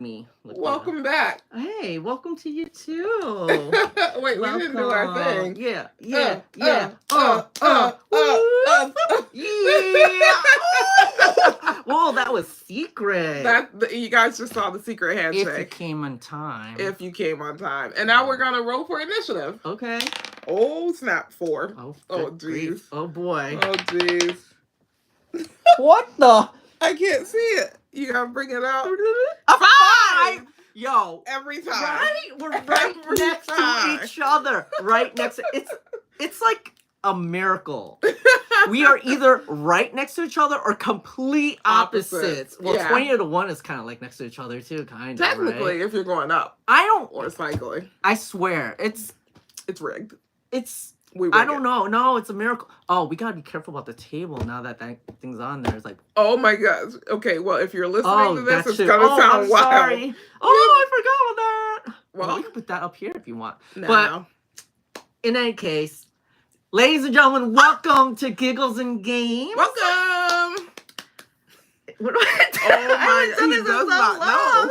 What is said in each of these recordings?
me. Welcome back. Hey, welcome to you too. Wait, we didn't do our thing. Yeah. Yeah. Whoa, that was secret. You guys just saw the secret handshake. If you came on time. And now we're gonna roll for initiative. Okay. Oh snap! 4. Oh jeez. Oh boy. Oh jeez. What the? I can't see it. You gotta bring it out. A 5! Yo. Every time. Right? We're right next to each other. Right next to it's like a miracle. We are either right next to each other or complete opposites. Well, 20 to 1 is kind of like next to each other too, kind of. Technically, right? If you're going up. Or cycling. I swear, it's rigged. I don't know. No, it's a miracle. Oh, we gotta be careful about the table now that thing's on there. It's like, oh my gosh. Okay, well, if you're listening to this, it's gonna sound I'm wild. Sorry. Oh, I forgot about that. Well, you can put that up here if you want. No. But in any case, ladies and gentlemen, welcome to Giggles and Games. Welcome. What do I do? Oh my God, he does not know.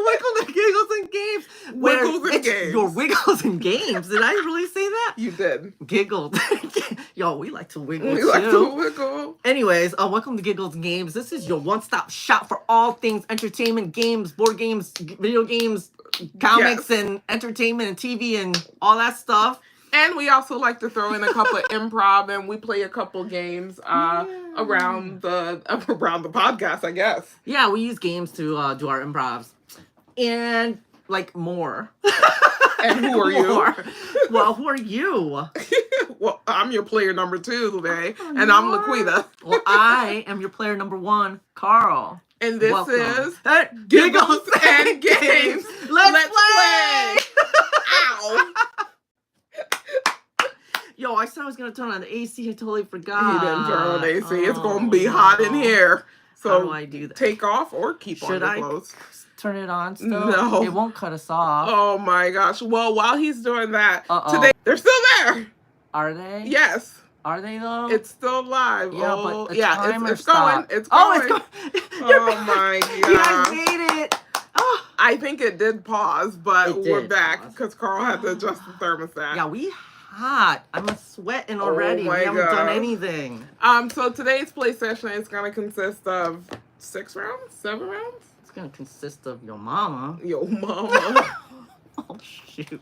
Welcome to Giggles and Games. Wiggles and Games. Your Wiggles and Games. Did I really say that? You did. Giggled. Yo, we like to wiggle We too. like to wiggle. Anyways, welcome to Giggles and Games. This is your one-stop shop for all things entertainment, games, board games, video games, comics, and entertainment and TV and all that stuff. And we also like to throw in a couple of improv, and we play a couple games around the podcast, I guess. Yeah, we use games to do our improvs. And, like, more. And who are you? Well, who are you? Well, I'm your player number 2 today, and I'm Laquita. Well, I am your player number 1, Carl. And this is Giggles and Games. Let's play! Ow! Yo, I said I was going to turn on the AC. I totally forgot. You didn't turn on the AC. It's going to be hot in here. So how do I do that? Take off or keep on your clothes. Turn it on still? No. It won't cut us off. Oh my gosh. Well, while he's doing that, today, they're still there. Are they? Yes. Are they though? It's still live. Yeah, but the timer it's going. It's going. Oh, it's going. Oh my god. You guys made it. Oh. I think it did pause, but we're back because because Carl had to adjust the thermostat. Yeah, we hot. I'm sweating already. We haven't done anything. So today's play session is going to consist of 6 rounds, 7 rounds. It's going to consist of your mama. Your mama. Oh shoot.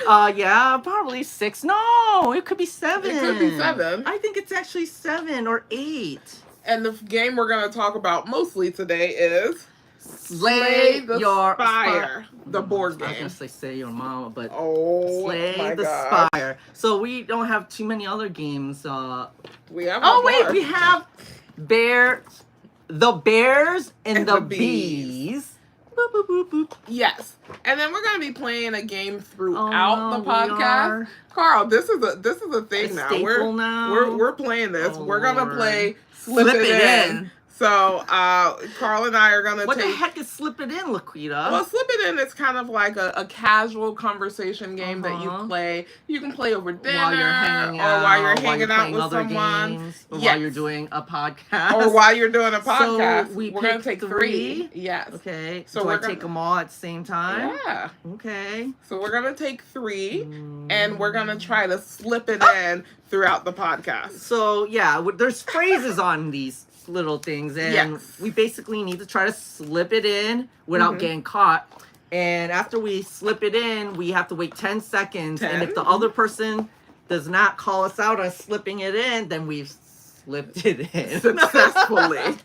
Yeah, probably 6. No, it could be 7. It could be 7. I think it's actually 7 or 8. And the game we're going to talk about mostly today is Slay the Spire, the board game. I was going to say your mama, but Slay the Spire. So we don't have too many other games. We have we have the Bears and the Bees. Boop, boop, boop, boop. Yes. And then we're going to be playing a game throughout the podcast. Carl, this is a thing now. We're playing this. We're going to play Slip It In. So, Carl and I are going to What the heck is Slip It In, Laquita? Well, Slip It In is kind of like a casual conversation game that you play. You can play over dinner. While you're hanging out. Or while you're hanging out with someone. Games, or while you're doing a podcast. Or while you're doing a podcast. So we're going to take 3. Yes. Okay. So we're take them all at the same time? Yeah. Okay. So we're going to take 3, and we're going to try to slip it in throughout the podcast. So, yeah, there's phrases on these little things, and we basically need to try to slip it in without getting caught. And after we slip it in, we have to wait 10 seconds. 10? And if the other person does not call us out on slipping it in, then we've slipped it in successfully.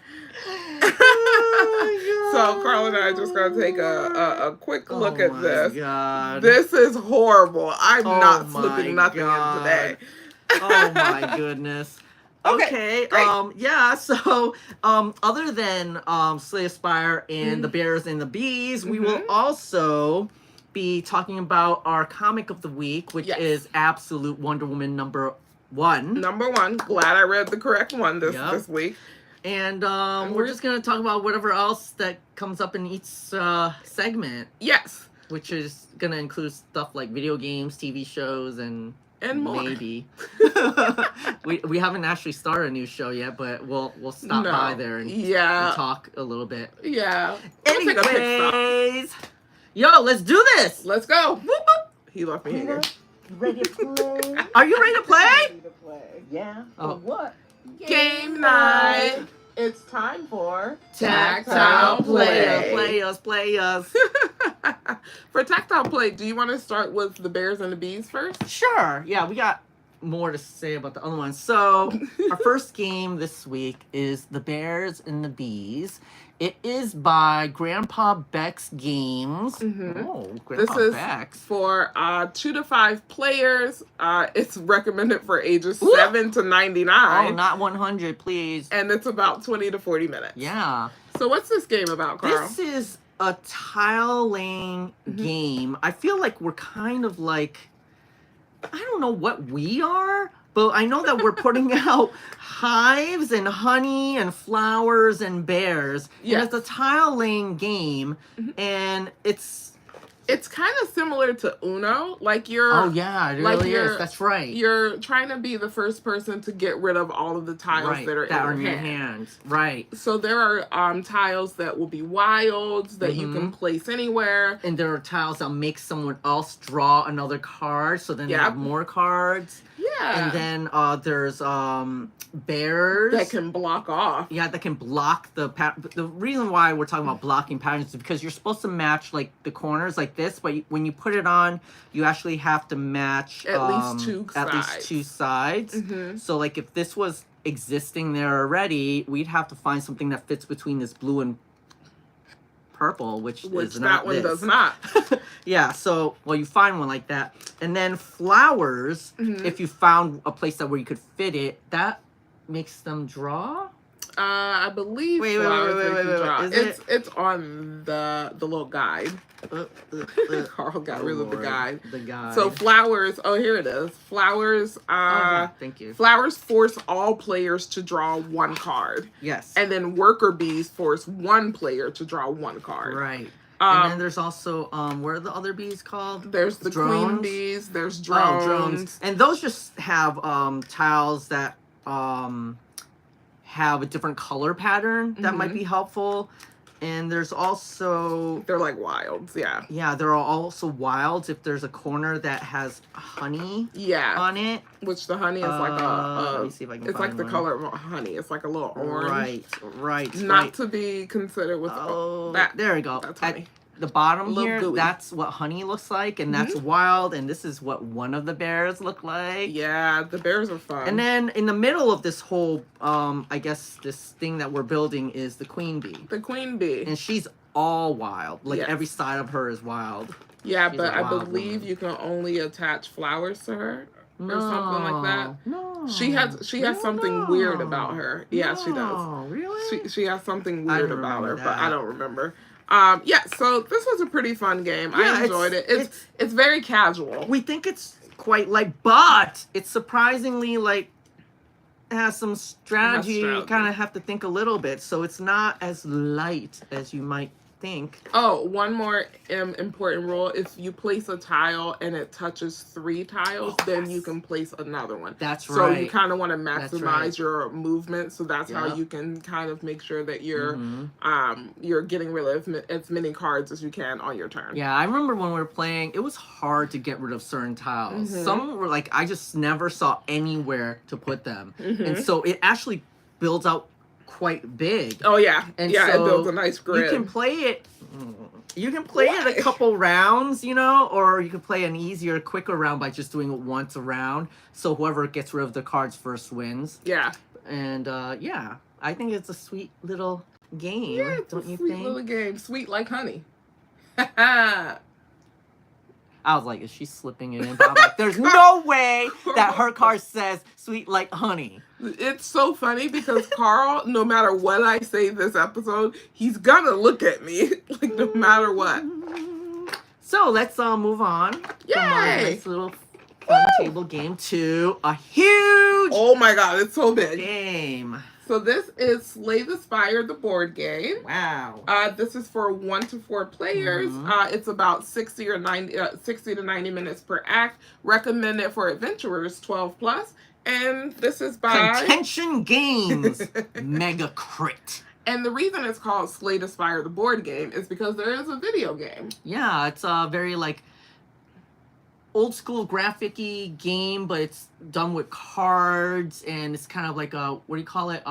So Carl and I are just gonna take a quick look at this. God. This is horrible. I'm not slipping nothing in today. Oh my goodness. Okay, yeah, so, other than, Slay the Spire and the Bears and the Bees, we will also be talking about our comic of the week, which is Absolute Wonder Woman number 1. Number 1. Glad I read the correct one this week. And, we're just gonna talk about whatever else that comes up in each, segment. Yes. Which is gonna include stuff like video games, TV shows, and And more. Maybe. we haven't actually started a new show yet, but we'll stop by there and talk a little bit. Yeah. Anyways, yo, let's do this. Let's go. Whoop, whoop. He left me here. Ready to play? Are you ready to play? Ready to play. Yeah. Oh. What? Game night. It's time for Tactile Play. Play us. For Tactile Play, do you want to start with the bears and the bees first? Sure. Yeah, we got more to say about the other ones. So, our first game this week is The Bears and the Bees. It is by Grandpa Beck's Games. Mm-hmm. Oh, Grandpa this is Beck's. For 2 to 5 players. It's recommended for ages 7 to 99. Oh, not 100, please. And it's about 20 to 40 minutes. Yeah. So what's this game about, Carl? This is a tile laying game. I feel like we're kind of like, I don't know what we are, but I know that we're putting out hives and honey and flowers and bears. Yeah. And it's a tile laying game, and it's kind of similar to Uno. Like you're... Oh, yeah, it really is. That's right. You're trying to be the first person to get rid of all of the tiles that are in your hands. Right. So there are tiles that will be wilds that you can place anywhere. And there are tiles that make someone else draw another card, so then they have more cards. Yeah. And then there's bears that can block off. Yeah, that can block the reason why we're talking about blocking patterns is because you're supposed to match like the corners like this, but when you put it on, you actually have to match at least two sides. Mm-hmm. So like if this was existing there already, we'd have to find something that fits between this blue and purple, which is not that one this. does not. Yeah, so you find one like that, and then flowers. If you found a place where you could fit it, that makes them draw. I believe. Wait. It's on the little guide. Carl got rid of the guide. The guide. So flowers. Oh, here it is. Flowers. Thank you. Flowers force all players to draw one card. Yes. And then worker bees force one player to draw one card. Right. And then there's also what are the other bees called? There's the queen bees. There's drones. Oh, drones. And those just have tiles that have a different color pattern that might be helpful. And there's also... They're like wilds, yeah. Yeah, there are also wilds if there's a corner that has honey on it. Which the honey is like let me see if I can it's find like the color of honey. It's like a little orange. Right. Not to be considered with... there we go. That's honey. At the bottom here, gooey. That's what honey looks like, and that's wild, and this is what one of the bears look like. Yeah, the bears are fun. And then in the middle of this whole, I guess this thing that we're building is the queen bee. The queen bee. And she's all wild. Like every side of her is wild. Yeah, but I believe you can only attach flowers to her. Or something like that. No. She has something weird about her. Yeah, she does. Oh, really? She has something weird about her, that. but I don't remember. So this was a pretty fun game. Yeah, I enjoyed it. It's very casual. We think it's quite light, but it's surprisingly like has some strategy. You kind of have to think a little bit, so it's not as light as you might think. Oh, one more important rule. If you place a tile and it touches 3 tiles, then you can place another one. That's right. So you kind of want to maximize your movement. So that's how you can kind of make sure that you're getting rid of as many cards as you can on your turn. Yeah, I remember when we were playing, it was hard to get rid of certain tiles. Some were like, I just never saw anywhere to put them. And so it actually builds out quite big. Oh yeah, and so it builds a nice grid. You can play it. A couple rounds, or you can play an easier, quicker round by just doing it once a round. So whoever gets rid of the cards first wins. Yeah. And I think it's a sweet little game. Yeah, it's don't a you sweet think? little game, sweet like honey. I was like, is she slipping it in? But I'm like, there's no way that her card says sweet like honey. It's so funny because Carl, no matter what I say this episode, he's gonna look at me like no matter what. So let's move on from our nice little fun table game to a huge oh my god, it's so big game. So this is Slay the Spire, the board game. Wow. This is for 1 to 4 players. It's about 60 to 90 minutes per act. Recommended for adventurers 12 plus. And this is by Contention Games. Mega Crit. And the reason it's called Slay the Spire, the board game, is because there is a video game. Yeah, it's a very like old school graphic-y game, but it's done with cards, and it's kind of like a, what do you call it?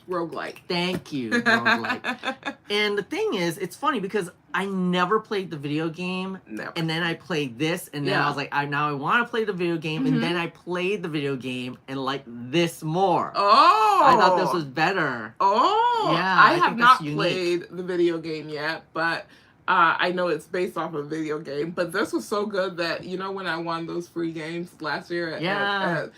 Roguelike. Thank you, roguelike. And the thing is, it's funny because I never played the video game, and then I played this, and then I was like, now I want to play the video game, and then I played the video game and liked this more. Oh! I thought this was better. Oh! Yeah, I have not played the video game yet, but I know it's based off a video game. But this was so good that, you know, when I won those free games last year, now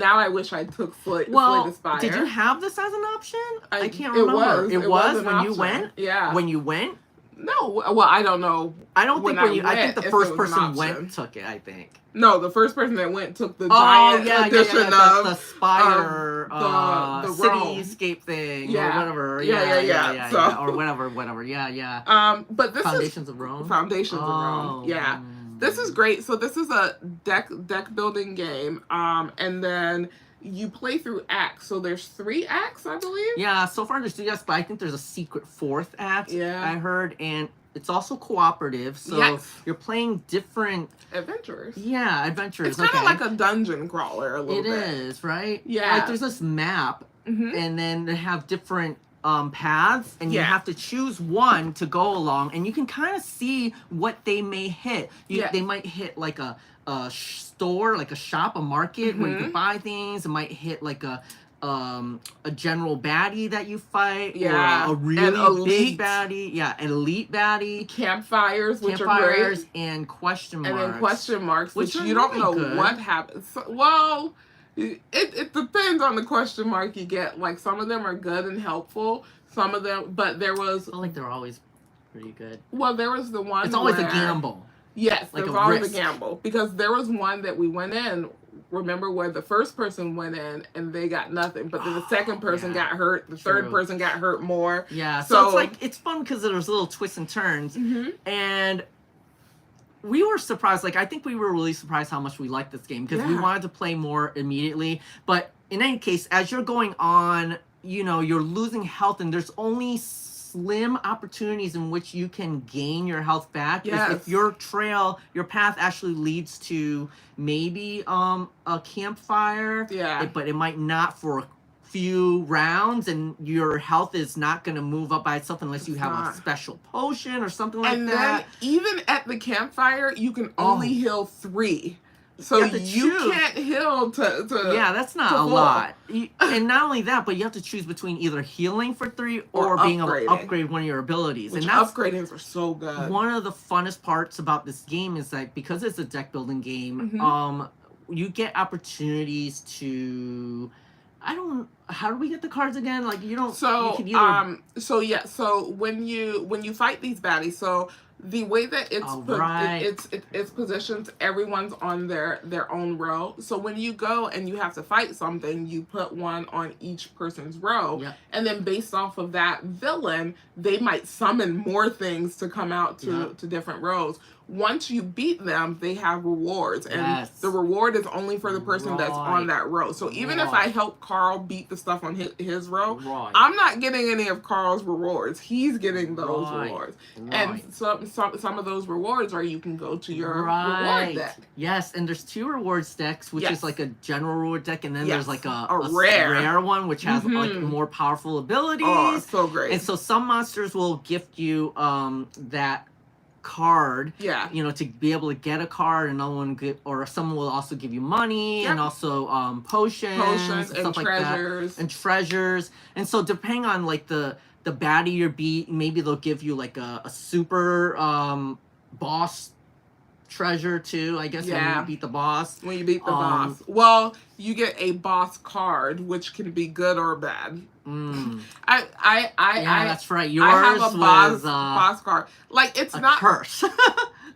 I wish I took Slay the Spire. Did you have this as an option? I can't remember. It was when you went? Yeah. When you went? No, well, I don't know. I don't think when you. I think the first person went took it. I think. No, the first person that went took the giant edition of the Spire, the cityscape thing, or whatever. Yeah. Or whatever. Yeah. But this Foundations of Rome. Foundations of Rome. Yeah. This is great. So this is a deck building game. And then you play through acts. So there's 3 acts, I believe. Yeah, so far there's 3 acts, but I think there's a secret 4th act. Yeah. I heard, and it's also cooperative. So you're playing different adventurers. Yeah, adventurers. It's kind of like a dungeon crawler a little bit. It is, right? Yeah. Like there's this map, and then they have different paths, and you have to choose one to go along, and you can kind of see what they may hit. They might hit like a store, like a shop, a market where you can buy things. It might hit like a general baddie that you fight, or a really big baddie, an elite baddie. Campfires, which are great, and question marks. And then question marks, which you don't know what happens. Well, it depends on the question mark you get. Like some of them are good and helpful. Some of them, but there was. I feel like they're always pretty good. Well, there was the one. It's always a gamble. Yes, like there's always a gamble, because there was one that we went in. Remember where the first person went in and they got nothing, but then the second person got hurt. The third person got hurt more. Yeah, so it's like it's fun because there's little twists and turns, and we were surprised. Like I think we were really surprised how much we liked this game because we wanted to play more immediately. But in any case, as you're going on, you know, you're losing health, and there's only slim opportunities in which you can gain your health back. If your path actually leads to maybe a campfire, but it might not for a few rounds, and your health is not going to move up by itself unless you have a special potion or something like that. And then even at the campfire, you can only heal 3. So you can't heal to that's not a lot. And not only that, but you have to choose between either healing for 3 or being able to upgrade one of your abilities. Which and that's upgradings are so good. One of the funnest parts about this game is that because it's a deck building game, you get opportunities to how do we get the cards again? Like you don't so you can either... so when you fight these baddies, so the way that it's positioned, everyone's on their own row. So when you go and you have to fight something, you put one on each person's row, and then based off of that villain, they might summon more things to come out to different rows. Once you beat them, they have rewards, and the reward is only for the person that's on that row. So even if I help Carl beat the stuff on his row, I'm not getting any of Carl's rewards. He's getting those rewards. And some of those rewards are you can go to your reward deck. Yes, and there's 2 rewards decks, which is like a general reward deck, and then there's like a rare one, which has like more powerful abilities. Oh, so great. And so some monsters will gift you that card, you know, to be able to get a card, another one or someone will also give you money and also potions and stuff like that, and treasures. And so depending on like the baddie you beat, maybe they'll give you like a super boss treasure too, I guess, when you beat the boss. When you beat the boss. Well, you get a boss card, which can be good or bad. That's right. Yours I have a was boss card. Like it's a not curse.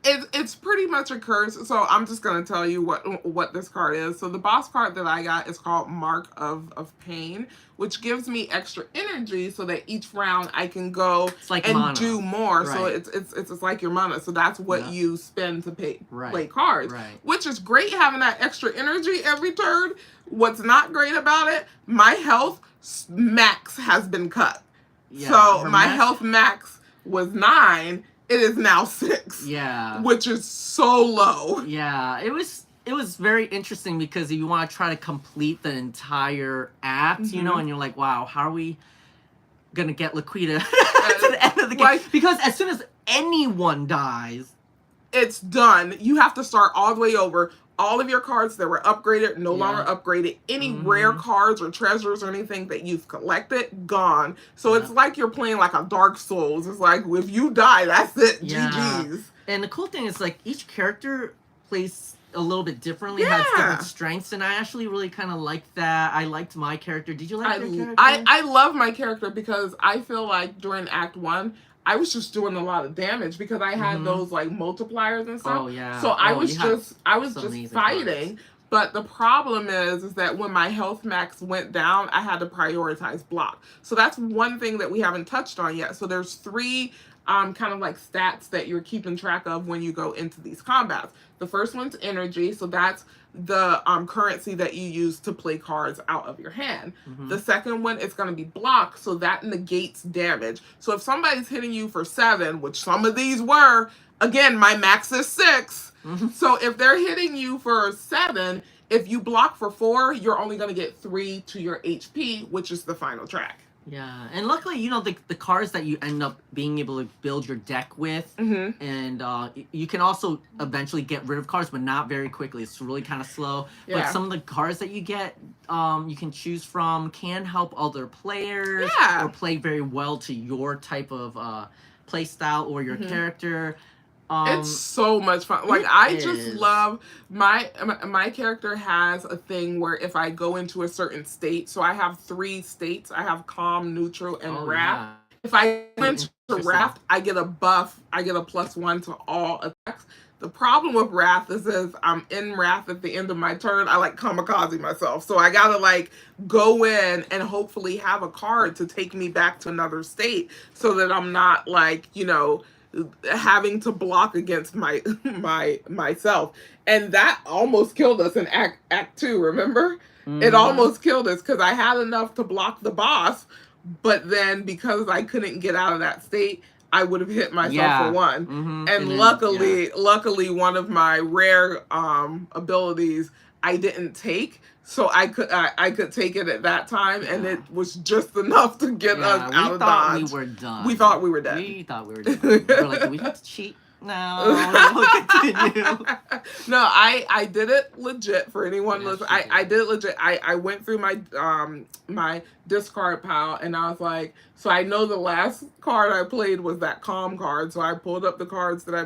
It's pretty much a curse. So I'm just gonna tell you what this card is. So the boss card that I got is called Mark of Pain, which gives me extra energy so that each round I can go like and mana. do more. Right. So it's like your mana. So that's what you spend to play cards. Right. Which is great having that extra energy every turn. What's not great about it, my health max has been cut. Yeah, so my health max was 9. It is now 6. Yeah. Which is so low. Yeah. It was very interesting because you want to try to complete the entire act, you know, and you're like, wow, how are we gonna get Laquita to the end of the game? Because as soon as anyone dies, it's done. You have to start all the way over. All of your cards that were upgraded, no longer upgraded. Any rare cards or treasures or anything that you've collected, gone. So it's like you're playing like a Dark Souls. It's like, if you die, that's it. Yeah. GG's. And the cool thing is, like, each character plays a little bit differently, has different strengths, and I actually really kind of liked that. I liked my character. Did you like your character? I love my character because I feel like during Act 1, I was just doing a lot of damage because I had those like multipliers and stuff. Oh yeah. So I was just fighting. But the problem is that when my health max went down, I had to prioritize block. So that's one thing that we haven't touched on yet. So there's 3 kind of like stats that you're keeping track of when you go into these combats. The first one's energy, so that's the currency that you use to play cards out of your hand. The second one is going to be block, so that negates damage. So if somebody's hitting you for 7, which some of these were, again, my max is 6. So if they're hitting you for 7, if you block for 4, you're only going to get 3 to your HP, which is the final track. Yeah, and luckily, you know, the cards that you end up being able to build your deck with, and you can also eventually get rid of cards, but not very quickly. It's really kind of slow. Yeah. But some of the cards that you get, you can choose from, can help other players, or play very well to your type of play style or your character. It's so much fun. Like, I just love my character has a thing where if I go into a certain state, so I have 3 states. I have calm, neutral, and wrath. Yeah. If I go into wrath, I get a buff. I get a +1 to all attacks. The problem with wrath is I'm in wrath at the end of my turn, I like kamikaze myself. So I gotta like go in and hopefully have a card to take me back to another state so that I'm not like, you know, having to block against myself. And that almost killed us in act 2, remember? It almost killed us because I had enough to block the boss, but then because I couldn't get out of that state, I would have hit myself for 1. And luckily one of my rare abilities I didn't take. So I could take it at that time, and it was just enough to get us out of dodge. We were done. We thought we were dead. We thought we were done. We were like, do we have to cheat? No, we'll continue. No, I did it legit for anyone listening. I did it legit. I went through my my discard pile, and I was like, so I know the last card I played was that calm card, so I pulled up the cards that I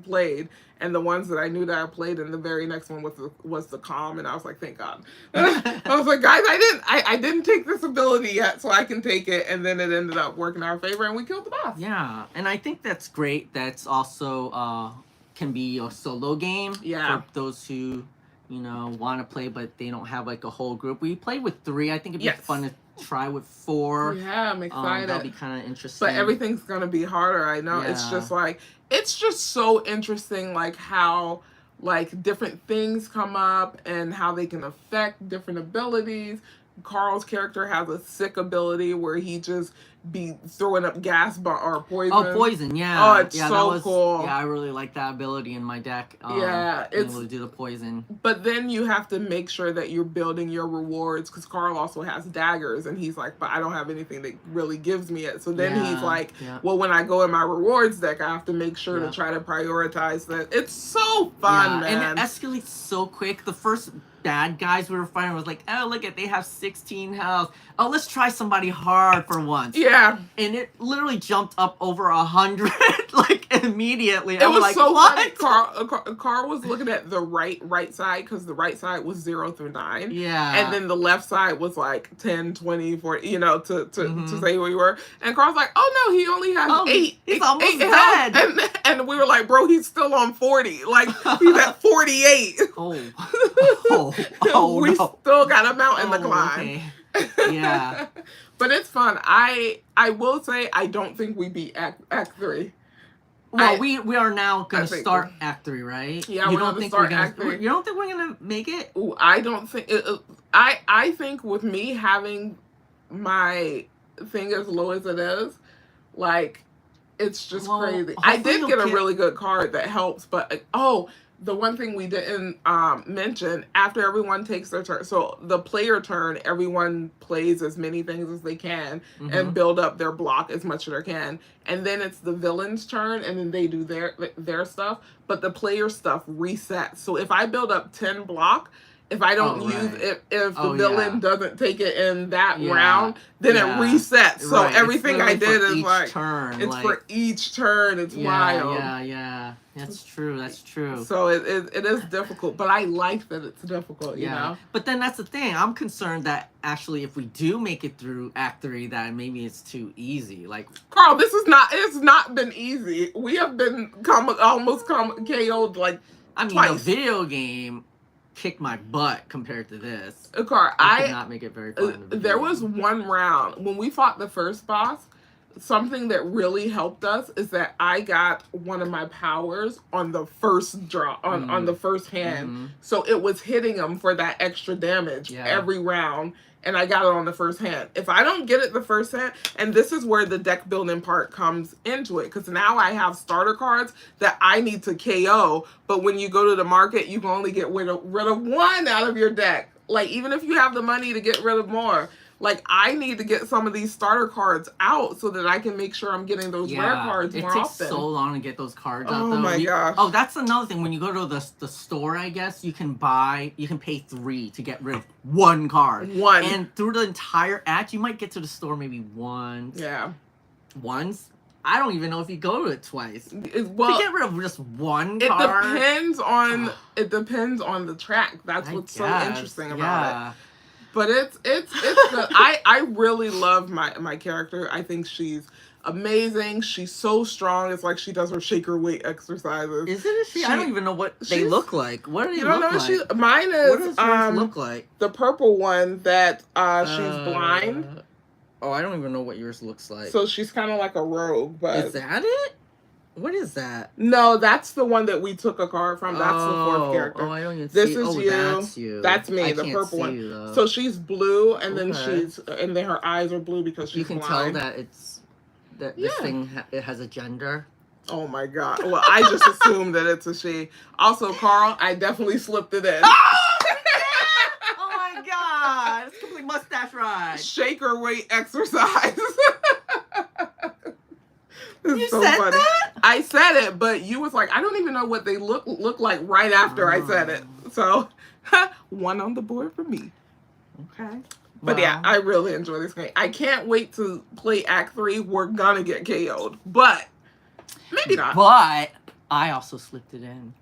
played, and the ones that I knew that I played, and the very next one was the calm, and I was like, thank God. I was like, guys, I didn't take this ability yet, so I can take it, and then it ended up working in our favor, and we killed the boss. Yeah, and I think that's great. That's also can be a solo game for those who, you know, want to play, but they don't have like a whole group. We played with 3. I think it'd be fun to try with 4. Yeah, I'm excited. That'll be kind of interesting. But everything's gonna be harder. I know. Yeah. It's just like, it's just so interesting, like how like different things come up and how they can affect different abilities. Carl's character has a sick ability where he just be throwing up gas or poison. Oh, poison, yeah. Oh, it's so cool. Yeah, I really like that ability in my deck. Yeah, it's able to do the poison. But then you have to make sure that you're building your rewards, because Carl also has daggers, and he's like, but I don't have anything that really gives me it. So then he's like, well, when I go in my rewards deck, I have to make sure to try to prioritize that. It's so fun, man. And it escalates so quick. The first bad guys we were fighting was like, oh, look at, they have 16 health. Oh, let's try somebody hard for once. Yeah. And it literally jumped up over 100, like, immediately. It was like, so what? funny. Carl was looking at the right side, because the right side was 0 through 9. Yeah. And then the left side was like 10, 20, 40, you know, to say who we were. And Carl's like, oh no, he only has 8. He's almost eight dead. And we were like, bro, he's still on 40. Like, he's at 48. We still got a mountain to climb. Okay. Yeah. But it's fun. I will say, I don't think we beat Act 3. Well, we are now going to start Act 3, right? Yeah, we're going to start Act 3. You don't think we're going to make it? Ooh, I don't think... I think with me having my thing as low as it is, like, it's just crazy. I did get a really good card that helps, but... the one thing we didn't mention, after everyone takes their turn, so the player turn, everyone plays as many things as they can and build up their block as much as they can. And then it's the villain's turn, and then they do their stuff. But the player stuff resets. So if I build up 10 block, if I don't if the villain doesn't take it in that round, then it resets. So everything I did is like turn. It's like, for each turn. It's wild. Yeah. That's true. So it is difficult, but I like that it's difficult. You know. But then that's the thing. I'm concerned that actually, if we do make it through Act 3, that maybe it's too easy. Like, Carl, it's not been easy. We have been almost KO'd like. I mean, twice. The video game kicked my butt compared to this. Carl, I could not make it very fun. There was one round when we fought the first boss. Something that really helped us is that I got one of my powers on the first draw, on the first hand. So it was hitting him for that extra damage every round, and I got it on the first hand. If I don't get it the first hand, and this is where the deck building part comes into it, because now I have starter cards that I need to KO, but when you go to the market, you can only get rid of one out of your deck. Like, even if you have the money to get rid of more. Like, I need to get some of these starter cards out so that I can make sure I'm getting those rare cards more often. It takes so long to get those cards out, though. Oh my gosh. Oh, that's another thing. When you go to the store, I guess, you can pay 3 to get rid of 1 card. And through the entire act, you might get to the store maybe once. Yeah. Once? I don't even know if you go to it twice. Well, to get rid of just 1 card. It depends on the track. That's what's so interesting about it. But it's good. I really love my character. I think she's amazing. She's so strong. It's like she does her shaker weight exercises. Is it I don't even know what they look like. What do they look like? Mine is. What does hers look like? The purple one that she's blind. Oh, I don't even know what yours looks like. So she's kind of like a rogue, but is that it? What is that? No, that's the one that we took a card from. That's the 4th character. Oh, I don't even this see. Is you. That's you. That's me, the purple one. You, so she's blue, and then her eyes are blue because she's blind. You can tell that this thing it has a gender. Oh my god! Well, I just assumed that it's a she. Also, Carl, I definitely slipped it in. Oh my god! It's a complete mustache ride. Shaker weight exercise. You so said funny. That? I said it, but you was like, I don't even know what they look like right after I said it. So, 1 on the board for me. Okay. But yeah, I really enjoy this game. I can't wait to play Act 3. We're gonna get KO'd, but maybe not. But I also slipped it in.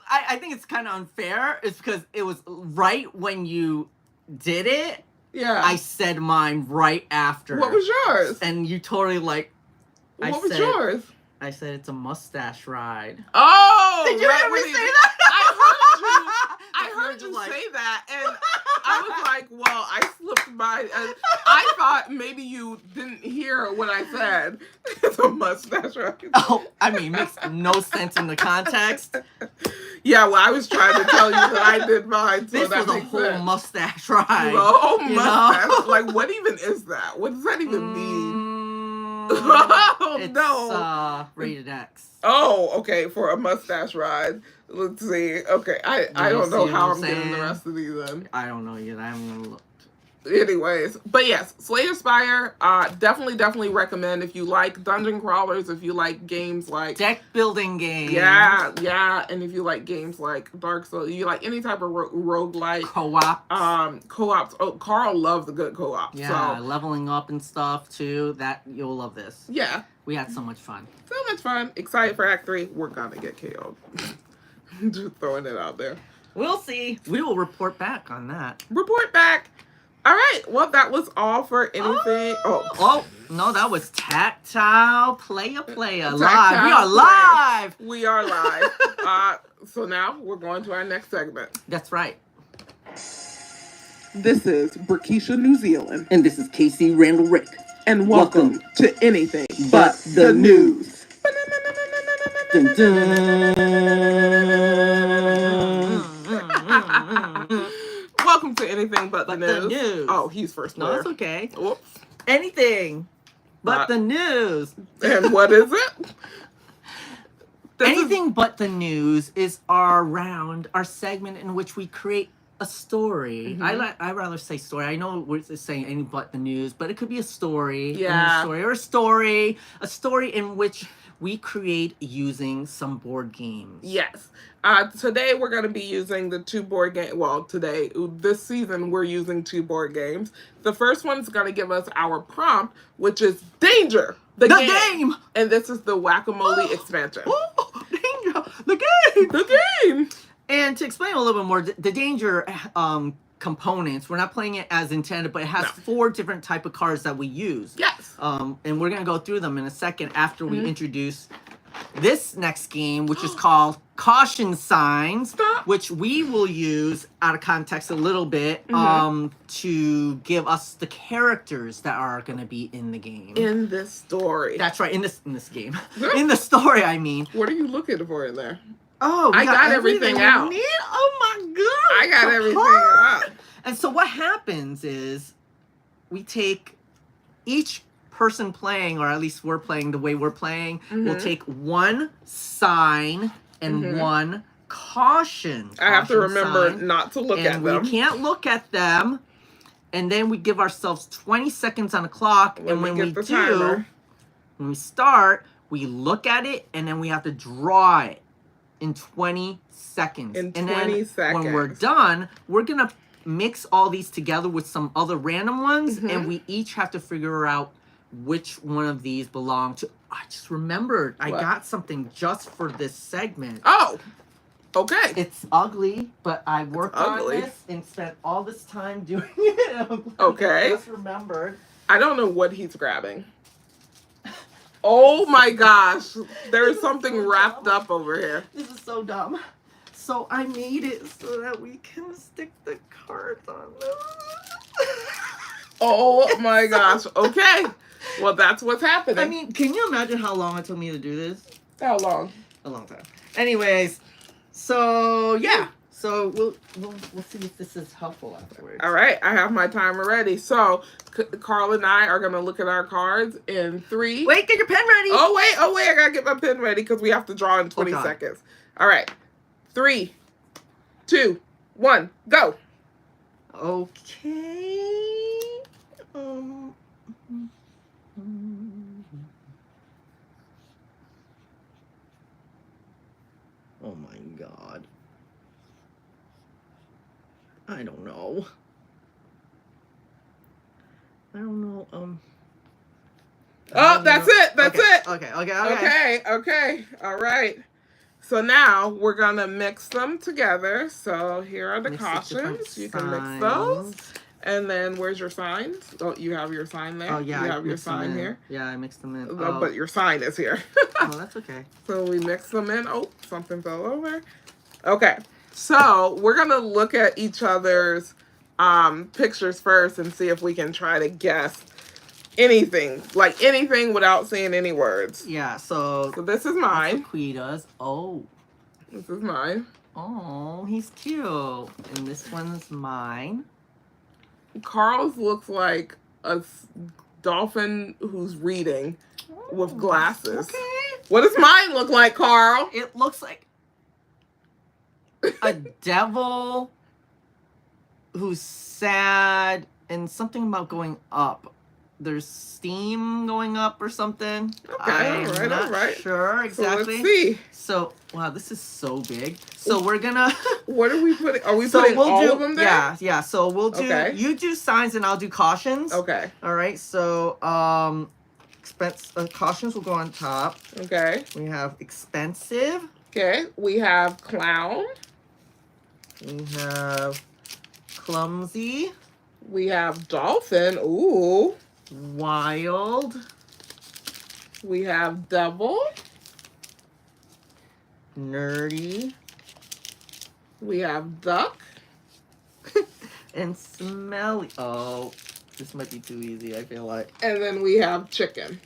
I think it's kind of unfair. It's because it was right when you did it. Yeah. I said mine right after. What was yours? And you totally like. What was yours? I said it's a mustache ride. Oh! Did you hear me say that? I heard you say that, and I was like, well, I slipped by. I thought maybe you didn't hear what I said. It's a mustache ride. Oh, I mean, makes no sense in the context. Yeah, well, I was trying to tell you that I did mine, so this that was makes a whole sense. Mustache ride. The whole mustache. Like, what even is that? What does that even mean? Oh, it's rated X. Oh, okay, for a mustache ride. Let's see. Okay, I don't know how I'm getting the rest of these in. I don't know yet. I haven't looked. Anyways, but yes, Slay or Spire, definitely recommend if you like dungeon crawlers, if you like games like deck building games. Yeah, and if you like games like Dark Souls, you like any type of roguelike co-ops. Oh, Carl loves a good co-op. Yeah, so leveling up and stuff too. That you'll love this. Yeah, we had so much fun. So much fun. Excited for Act 3. We're gonna get KO'd. Just throwing it out there. We'll see. We will report back on that. Report back. All right. Well, that was all for anything. Oh, no, that was Tactile Playa Live. We are live. So now we're going to our next segment. That's right. This is Brikisha, New Zealand. And this is Casey Randall Rick. And welcome to Anything But the News. Dun, dun. Welcome to Anything But the News. Oh, he's first player. No, it's okay. Whoops. Anything but the news. And what is it? Anything But the News is our segment in which we create a story. Mm-hmm. I rather say story. I know we're saying anything but the news, but it could be a story. Yeah. A story in which we create using some board games. Yes. Today we're going to be using the 2 board games. Well, this season, we're using 2 board games. The first one's going to give us our prompt, which is Danger! The game! And this is the Whack-A-Mole expansion. Oh, Danger! The game! And to explain a little bit more, the Danger components, we're not playing it as intended, but it has 4 different type of cards that we use. Yes. And we're going to go through them in a second after we introduce this next game, which is called Caution Signs, which we will use out of context a little bit to give us the characters that are going to be in the game. In this story. That's right, in this game. In the story, I mean. What are you looking for in there? Oh, I got everything out. Oh my god! I got everything out. And so what happens is we take each person playing, or at least we're playing the way we're playing, we'll take 1 sign and 1 caution. I have to remember not to look at them. We can't look at them. And then we give ourselves 20 seconds on the clock. And when we do, when we start, we look at it and then we have to draw it in 20 seconds. In 20 seconds. When we're done, we're going to mix all these together with some other random ones. And we each have to figure out which one of these belong to. I just remembered. I got something just for this segment. Oh, okay. It's ugly, but I worked on this and spent all this time doing it. Okay. I just remembered. I don't know what he's grabbing. Oh my gosh. There's something wrapped up over here. This is so dumb. So I made it so that we can stick the cards on them. Oh my gosh. Okay. Well, that's what's happening. I mean, can you imagine how long it took me to do this? How long? A long time. Anyways, so yeah. So we'll see if this is helpful afterwards. All right. I have my timer ready. So Carl and I are going to look at our cards in 3. Wait, get your pen ready. Oh, wait. I got to get my pen ready because we have to draw in 20 seconds. All right. 3, 2, 1, go. Okay. Oh my god. I don't know. Oh, that's it. That's it. Okay. All right. So now we're going to mix them together. So here are the cautions. You can mix those. And then where's your signs? Oh, you have your sign there? Oh, yeah. You have your sign here? Yeah, I mixed them in. Oh, but your sign is here. Oh, that's okay. So we mix them in. Oh, something fell over. Okay. So we're going to look at each other's pictures first and see if we can try to guess anything without seeing any words. Yeah, so this is mine. Quita's. Oh. This is mine. Oh, he's cute. And this one's mine. Carl's looks like a dolphin who's reading with glasses. Okay. What does mine look like, Carl? It looks like a devil who's sad and something about going up. There's steam going up or something. Okay, I'm not sure exactly. So let's see. So, wow, this is so big. So we're gonna... What are we putting? Are we putting all of them there? Yeah. So we'll do... Okay. You do signs and I'll do cautions. Okay. All right, so cautions will go on top. Okay. We have expensive. Okay. We have clown. We have clumsy. We have dolphin. Ooh. Wild. We have devil. Nerdy. We have duck. And smelly. Oh, this might be too easy, I feel like. And then we have chicken.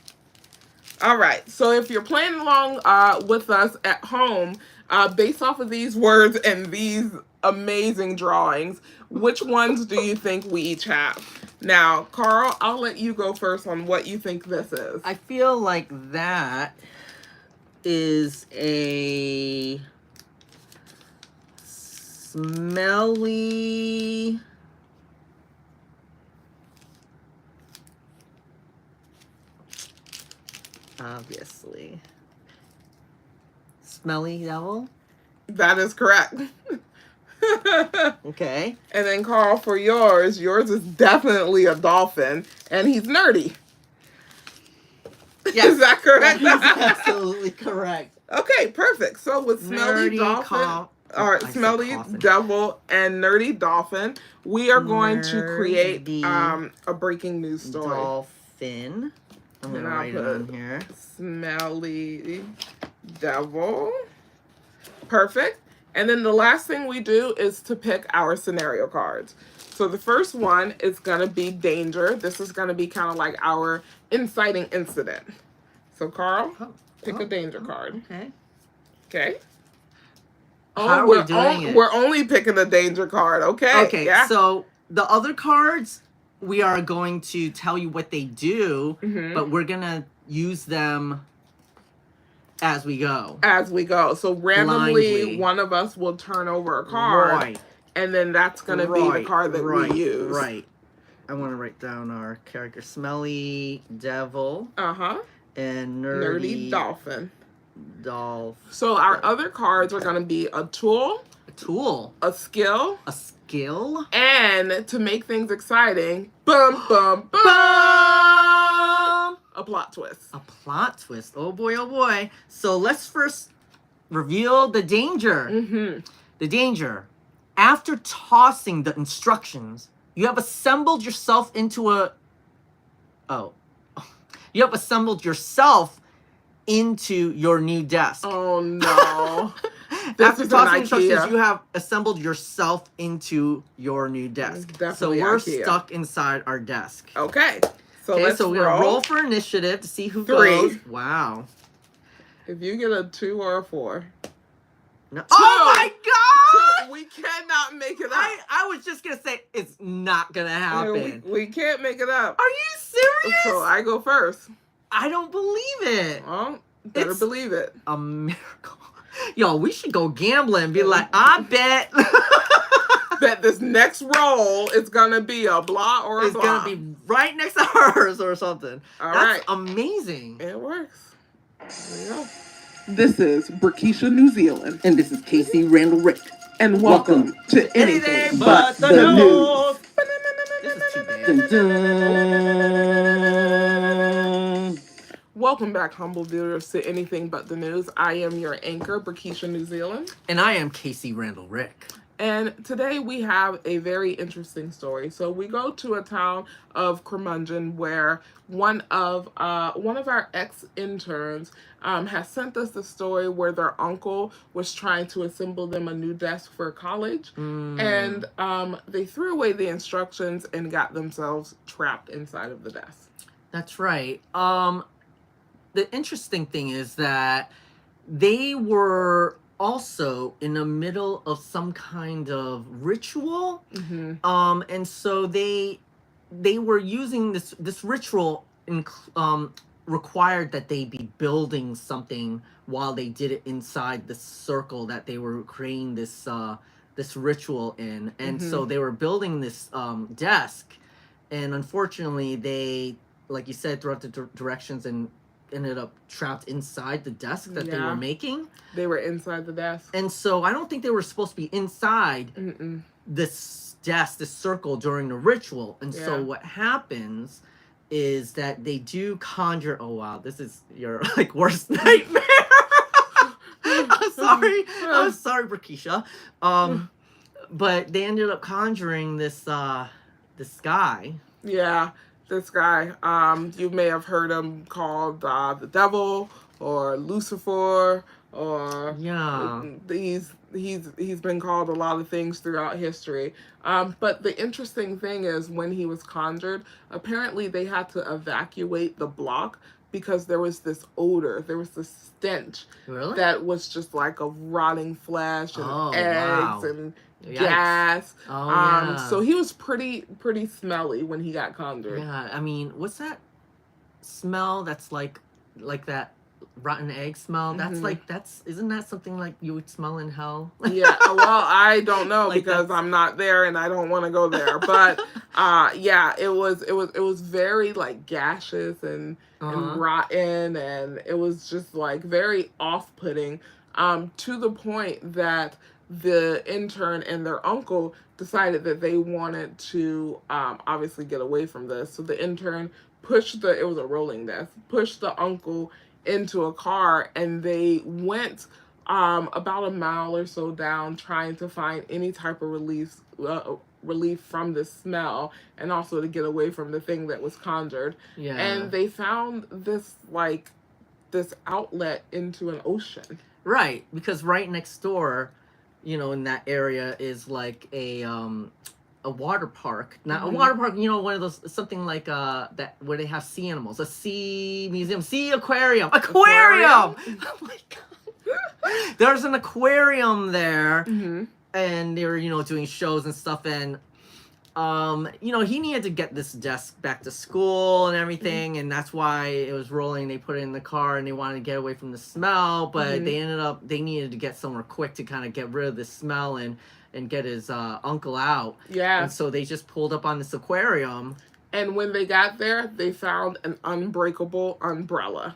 All right. So if you're playing along with us at home, based off of these words and these amazing drawings, which ones do you think we each have? Now, Carl, I'll let you go first on what you think this is. I feel like that is a smelly... Obviously. Smelly devil? That is correct. Okay. And then Carl, for yours is definitely a dolphin, and he's nerdy. Yes. Is that correct? That is absolutely correct. Okay, perfect. So with smelly Nerdy dolphin, or smelly devil and nerdy dolphin, we are going to create a breaking news story. Dolphin. I'm gonna write it on here. Smelly devil. Perfect. And then the last thing we do is to pick our scenario cards. So the first one is going to be danger. This is going to be kind of like our inciting incident. So Carl, pick a danger card. Okay. Okay. How are we doing it? We're only picking a danger card. Okay. Okay. Yeah. So the other cards, we are going to tell you what they do, but we're going to use them as we go. As we go. So randomly, blindly. One of us will turn over a card. Right. And then that's going to be the card that we use. Right. I want to write down our character. Smelly devil. Uh-huh. And nerdy dolphin. Dolphin. So our other cards are going to be a tool. A tool. A skill. A skill. And to make things exciting, bum, bum, bum. A plot twist. A plot twist. Oh boy, oh boy. So let's first reveal the danger. The danger. After tossing the instructions, you have assembled yourself into a... Oh. You have assembled yourself into your new desk. Oh, no. After tossing instructions, you have assembled yourself into your new desk. So we're stuck inside our desk. Okay. So we're going to roll for initiative to see who 3 goes. Wow. If you get a 2 or a 4. No. Oh my God! We cannot make it up. I was just going to say, it's not going to happen. We can't make it up. Are you serious? So I go first. I don't believe it. Well, better believe it. A miracle. Yo, we should go gambling and be like, I bet. that this next roll is going to be a blah or a blah. It's going to be right next to hers or something. That's amazing. It works. There you go. This is Burkisha, New Zealand. And this is Casey Randall Rick. And welcome to Anything But the News. This is too bad. Welcome back, humble viewers, to Anything But the News. I am your anchor, Burkisha, New Zealand. And I am Casey Randall Rick. And today we have a very interesting story. So we go to a town of Curmudgeon where one of our ex-interns has sent us the story where their uncle was trying to assemble them a new desk for college. And they threw away the instructions and got themselves trapped inside of the desk. That's right. The interesting thing is that they were also in the middle of some kind of ritual, and so they were using this ritual required that they be building something while they did it inside the circle that they were creating this ritual in, and so they were building this desk, And unfortunately, they, like you said, throughout the directions and ended up trapped inside the desk that they were making. They were inside the desk. And so I don't think they were supposed to be inside this desk, this circle during the ritual. And so what happens is that they do conjure. Oh wow, this is your like worst nightmare. I'm sorry, Brakisha. But they ended up conjuring this guy. Yeah, this guy. You may have heard him called the devil or Lucifer, or he's been called a lot of things throughout history. But the interesting thing is, when he was conjured, apparently they had to evacuate the block because there was this odor, there was this stench that was just like of rotting flesh and eggs and gas. So he was pretty smelly when he got conjured. Yeah, I mean, what's that smell that's like that rotten egg smell? That's isn't that something like you would smell in hell? Yeah, well, I don't know like because I'm not there and I don't want to go there. But it was very like gaseous and rotten, and it was just like very off-putting, to the point that the intern and their uncle decided that they wanted to obviously get away from this. So the intern pushed it was a rolling desk, pushed the uncle into a car, and they went about a mile or so down trying to find any type of relief from the smell, and also to get away from the thing that was conjured. Yeah. And they found this outlet into an ocean. Right, because right next door, in that area is like a water park. Not a water park, one of those, something like that where they have sea animals, a sea museum, sea aquarium. Oh my god. There's an aquarium there, and they were doing shows and stuff, and he needed to get this desk back to school and everything, and that's why it was rolling. They put it in the car and they wanted to get away from the smell, but they needed to get somewhere quick to kind of get rid of the smell and get his uncle out. Yeah. And so they just pulled up on this aquarium. And when they got there, they found an unbreakable umbrella.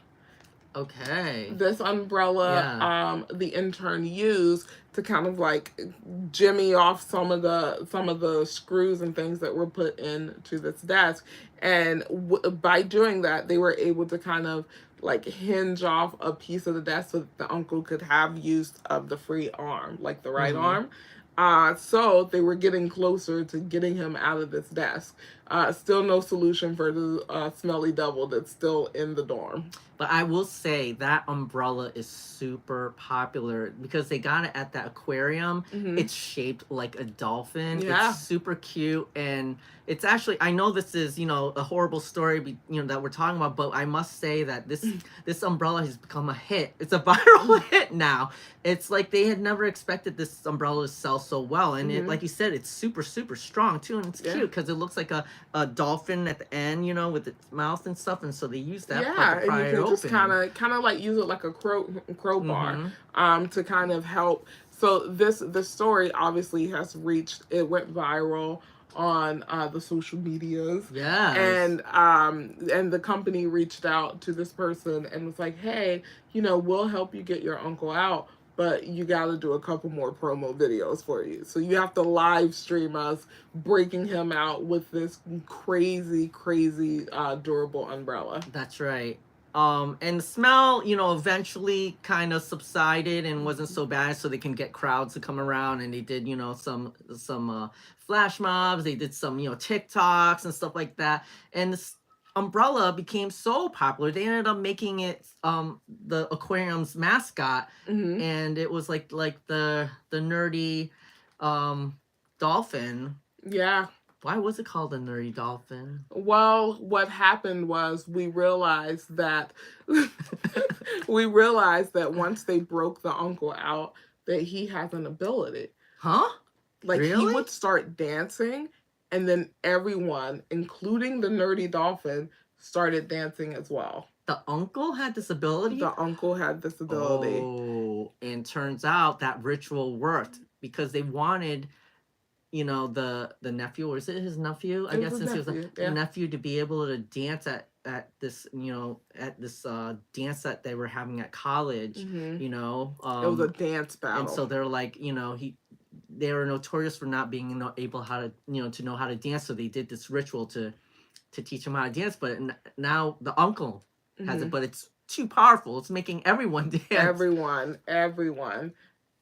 Okay. This umbrella, the intern used to kind of like jimmy off some of the screws and things that were put into this desk, and by doing that, they were able to kind of like hinge off a piece of the desk so that the uncle could have use of the free arm, like the right arm. So they were getting closer to getting him out of this desk. Still no solution for the smelly devil that's still in the dorm. But I will say that umbrella is super popular because they got it at that aquarium. It's shaped like a dolphin. Yeah. It's super cute, and it's actually, I know this is, a horrible story, that we're talking about, but I must say that this umbrella has become a hit. It's a viral hit now. It's like they had never expected this umbrella to sell so well, and it, like you said, it's super, super strong too, and it's cute because it looks like a dolphin at the end, with its mouth and stuff, and so they use that part to pry it open. Just kind of like use it like a crowbar to kind of help. So this story obviously it went viral on the social medias. Yeah. And the company reached out to this person and was like, hey, we'll help you get your uncle out, but you got to do a couple more promo videos for you. So you have to live stream us breaking him out with this crazy, crazy durable umbrella. That's right. And the smell, eventually kind of subsided and wasn't so bad, so they can get crowds to come around, and they did, some flash mobs, they did some, TikToks and stuff like that, and this umbrella became so popular, they ended up making it, the aquarium's mascot, and it was like the nerdy, dolphin. Yeah. Why was it called a nerdy dolphin? Well, what happened was we realized that once they broke the uncle out, that he has an ability. Huh? Like really? He would start dancing, and then everyone, including the nerdy dolphin, started dancing as well. The uncle had this ability? The uncle had this ability. Oh, and turns out that ritual worked because they wanted you know, the nephew, or is it his nephew? I guess since he was a nephew, to be able to dance at this, you know, at this dance that they were having at college, you know. It was a dance battle. And so they're like, you know, they were notorious for not being able how to, you know, to know how to dance. So they did this ritual to teach him how to dance. But now the uncle has it, but it's too powerful. It's making everyone dance. Everyone.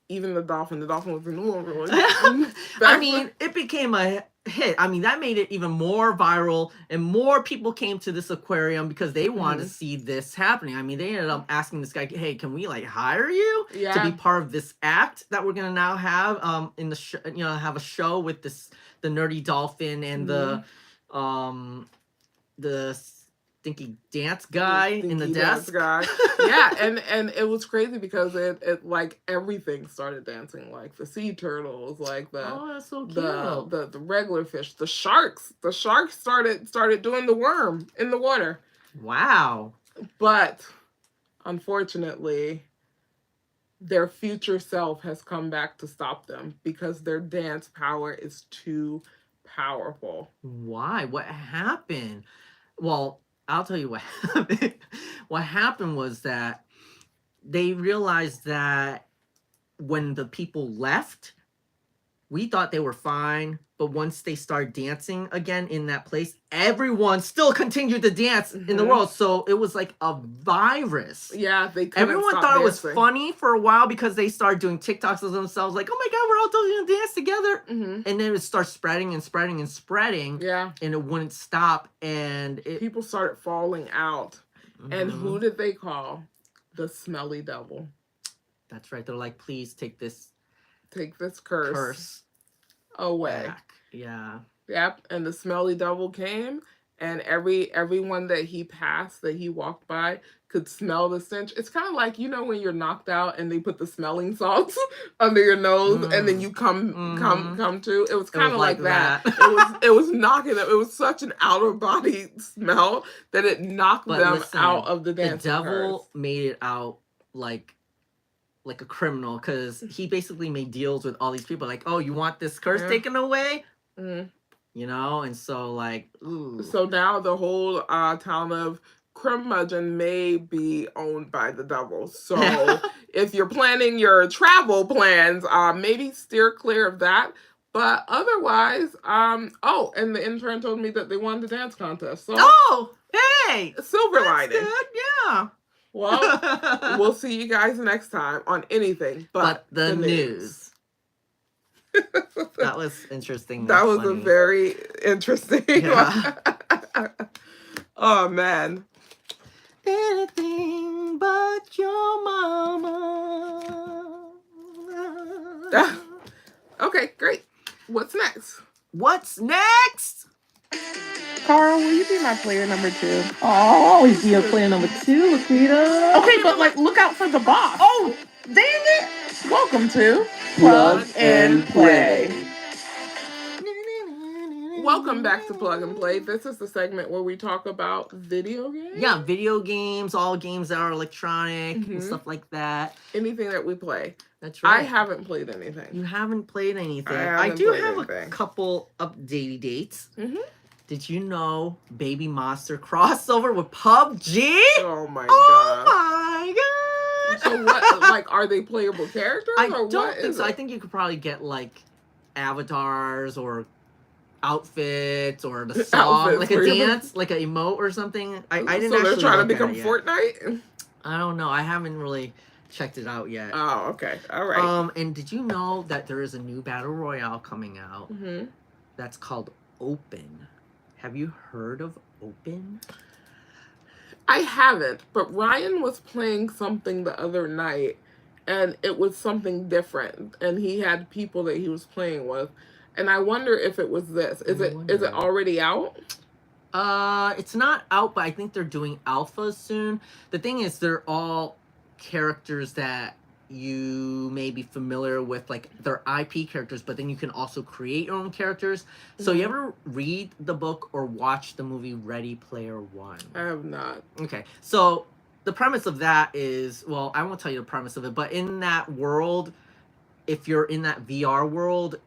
Even the dolphin. The dolphin was in the room. I mean, it became a hit. I mean, that made it even more viral, and more people came to this aquarium because they wanted to see this happening. I mean, they ended up asking this guy, "Hey, can we like hire you to be part of this act that we're gonna now have in the you know, have a show with the nerdy dolphin and the stinky dance guy in the desk guy." Yeah, and it was crazy because it like everything started dancing, like the sea turtles, like that's so cute. the regular fish, the sharks started doing the worm in the water. Wow. But unfortunately, their future self has come back to stop them because their dance power is too powerful. Why? What happened? Well, I'll tell you what happened. What happened was that they realized that when the people left, we thought they were fine, but once they started dancing again in that place, everyone still continued to dance in the world. So it was like a virus. Yeah, everyone thought it was funny for a while because they started doing TikToks of themselves, like, "Oh my God, we're all doing a dance together," and then it starts spreading and spreading and spreading. Yeah, and it wouldn't stop, and people started falling out. And who did they call? The smelly devil. That's right. They're like, "Please take this curse away." Back. Yeah. Yep. And the smelly devil came, and everyone that he passed, that he walked by, could smell the stench. It's kind of like, you know, when you're knocked out and they put the smelling salts under your nose, and then you come to. It was kind of like that. it was knocking them. It was such an outer body smell that it knocked them out of the dance. The devil made it out like a criminal, because he basically made deals with all these people, like, "Oh, you want this curse taken away?" You know, and so like, ooh. So now the whole town of Curmudgeon may be owned by the devil. So if you're planning your travel plans, maybe steer clear of that. But otherwise, and the intern told me that they won the dance contest. So hey, silver lining. Good, yeah. Well, we'll see you guys next time on anything but the news. That was interesting. That was funny. A very interesting one. Oh, man. Anything but your mama. Okay, great. What's next? Carl, will you be my player number 2? Oh, I'll always be your player number 2, Lakita. Okay, but like, look out for the boss. Oh, dang it! Welcome to Plug and Play. Welcome back to Plug and Play. This is the segment where we talk about video games. Yeah, video games, all games that are electronic and stuff like that. Anything that we play. That's right. I haven't played anything. You haven't played anything. I do have a couple updated dates. Did you know Baby Monster crossover with PUBG? Oh my god. Oh my god. So what, like, are they playable characters? I don't think so. I think you could probably get like avatars or outfits or the song, like a dance, like an emote or something. I didn't. So they're trying to become Fortnite? I don't know. I haven't really checked it out yet. Oh, okay. All right. And did you know that there is a new battle royale coming out? That's called Open. Have you heard of Open? I haven't, but Ryan was playing something the other night, and it was something different, and he had people that he was playing with, and I wonder if it was this. Is it already out? It's not out, but I think they're doing alphas soon. The thing is, they're all characters that you may be familiar with, like they're IP characters, but then you can also create your own characters. So you ever read the book or watch the movie Ready Player One? I have not. Okay, so the premise of that is, well, I won't tell you the premise of it, but in that world, if you're in that VR world,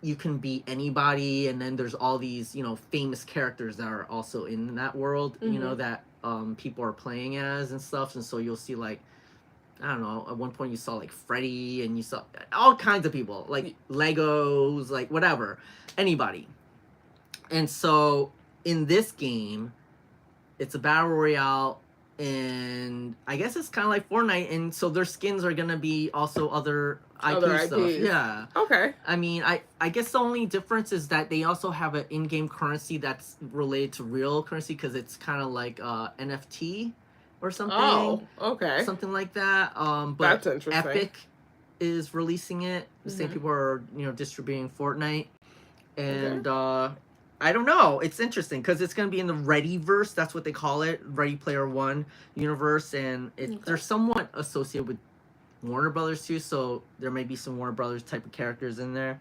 you can be anybody, and then there's all these, you know, famous characters that are also in that world, you know, that people are playing as and stuff. And so you'll see, like, I don't know, at one point you saw, like, Freddy, and you saw all kinds of people, like Legos, like, whatever, anybody. And so in this game, it's a battle royale, and I guess it's kind of like Fortnite, and so their skins are gonna be also other IP stuff. Yeah. Okay. I mean, I guess the only difference is that they also have an in-game currency that's related to real currency, because it's kind of like NFT or something. Oh, okay. Something like that. But that's interesting. Epic is releasing it. The same people are, you know, distributing Fortnite, and I don't know. It's interesting because it's going to be in the Readyverse. That's what they call it, Ready Player One universe, and they're somewhat associated with Warner Brothers too. So there may be some Warner Brothers type of characters in there,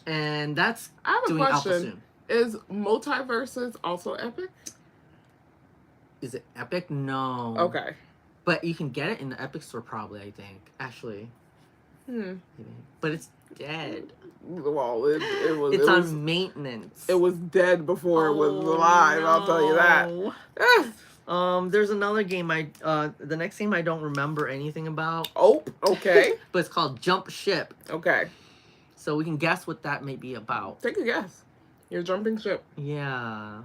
and that's I have a doing question. alpha soon. Is Multiverses also Epic? Is it Epic? No. Okay. But you can get it in the Epic Store probably. I think actually. But it's dead. Well, it was. It's it on was, maintenance. It was dead before it was alive. No. I'll tell you that. There's another game the next game I don't remember anything about. Oh, okay. But it's called Jump Ship. Okay. So we can guess what that may be about. Take a guess. You're jumping ship. Yeah.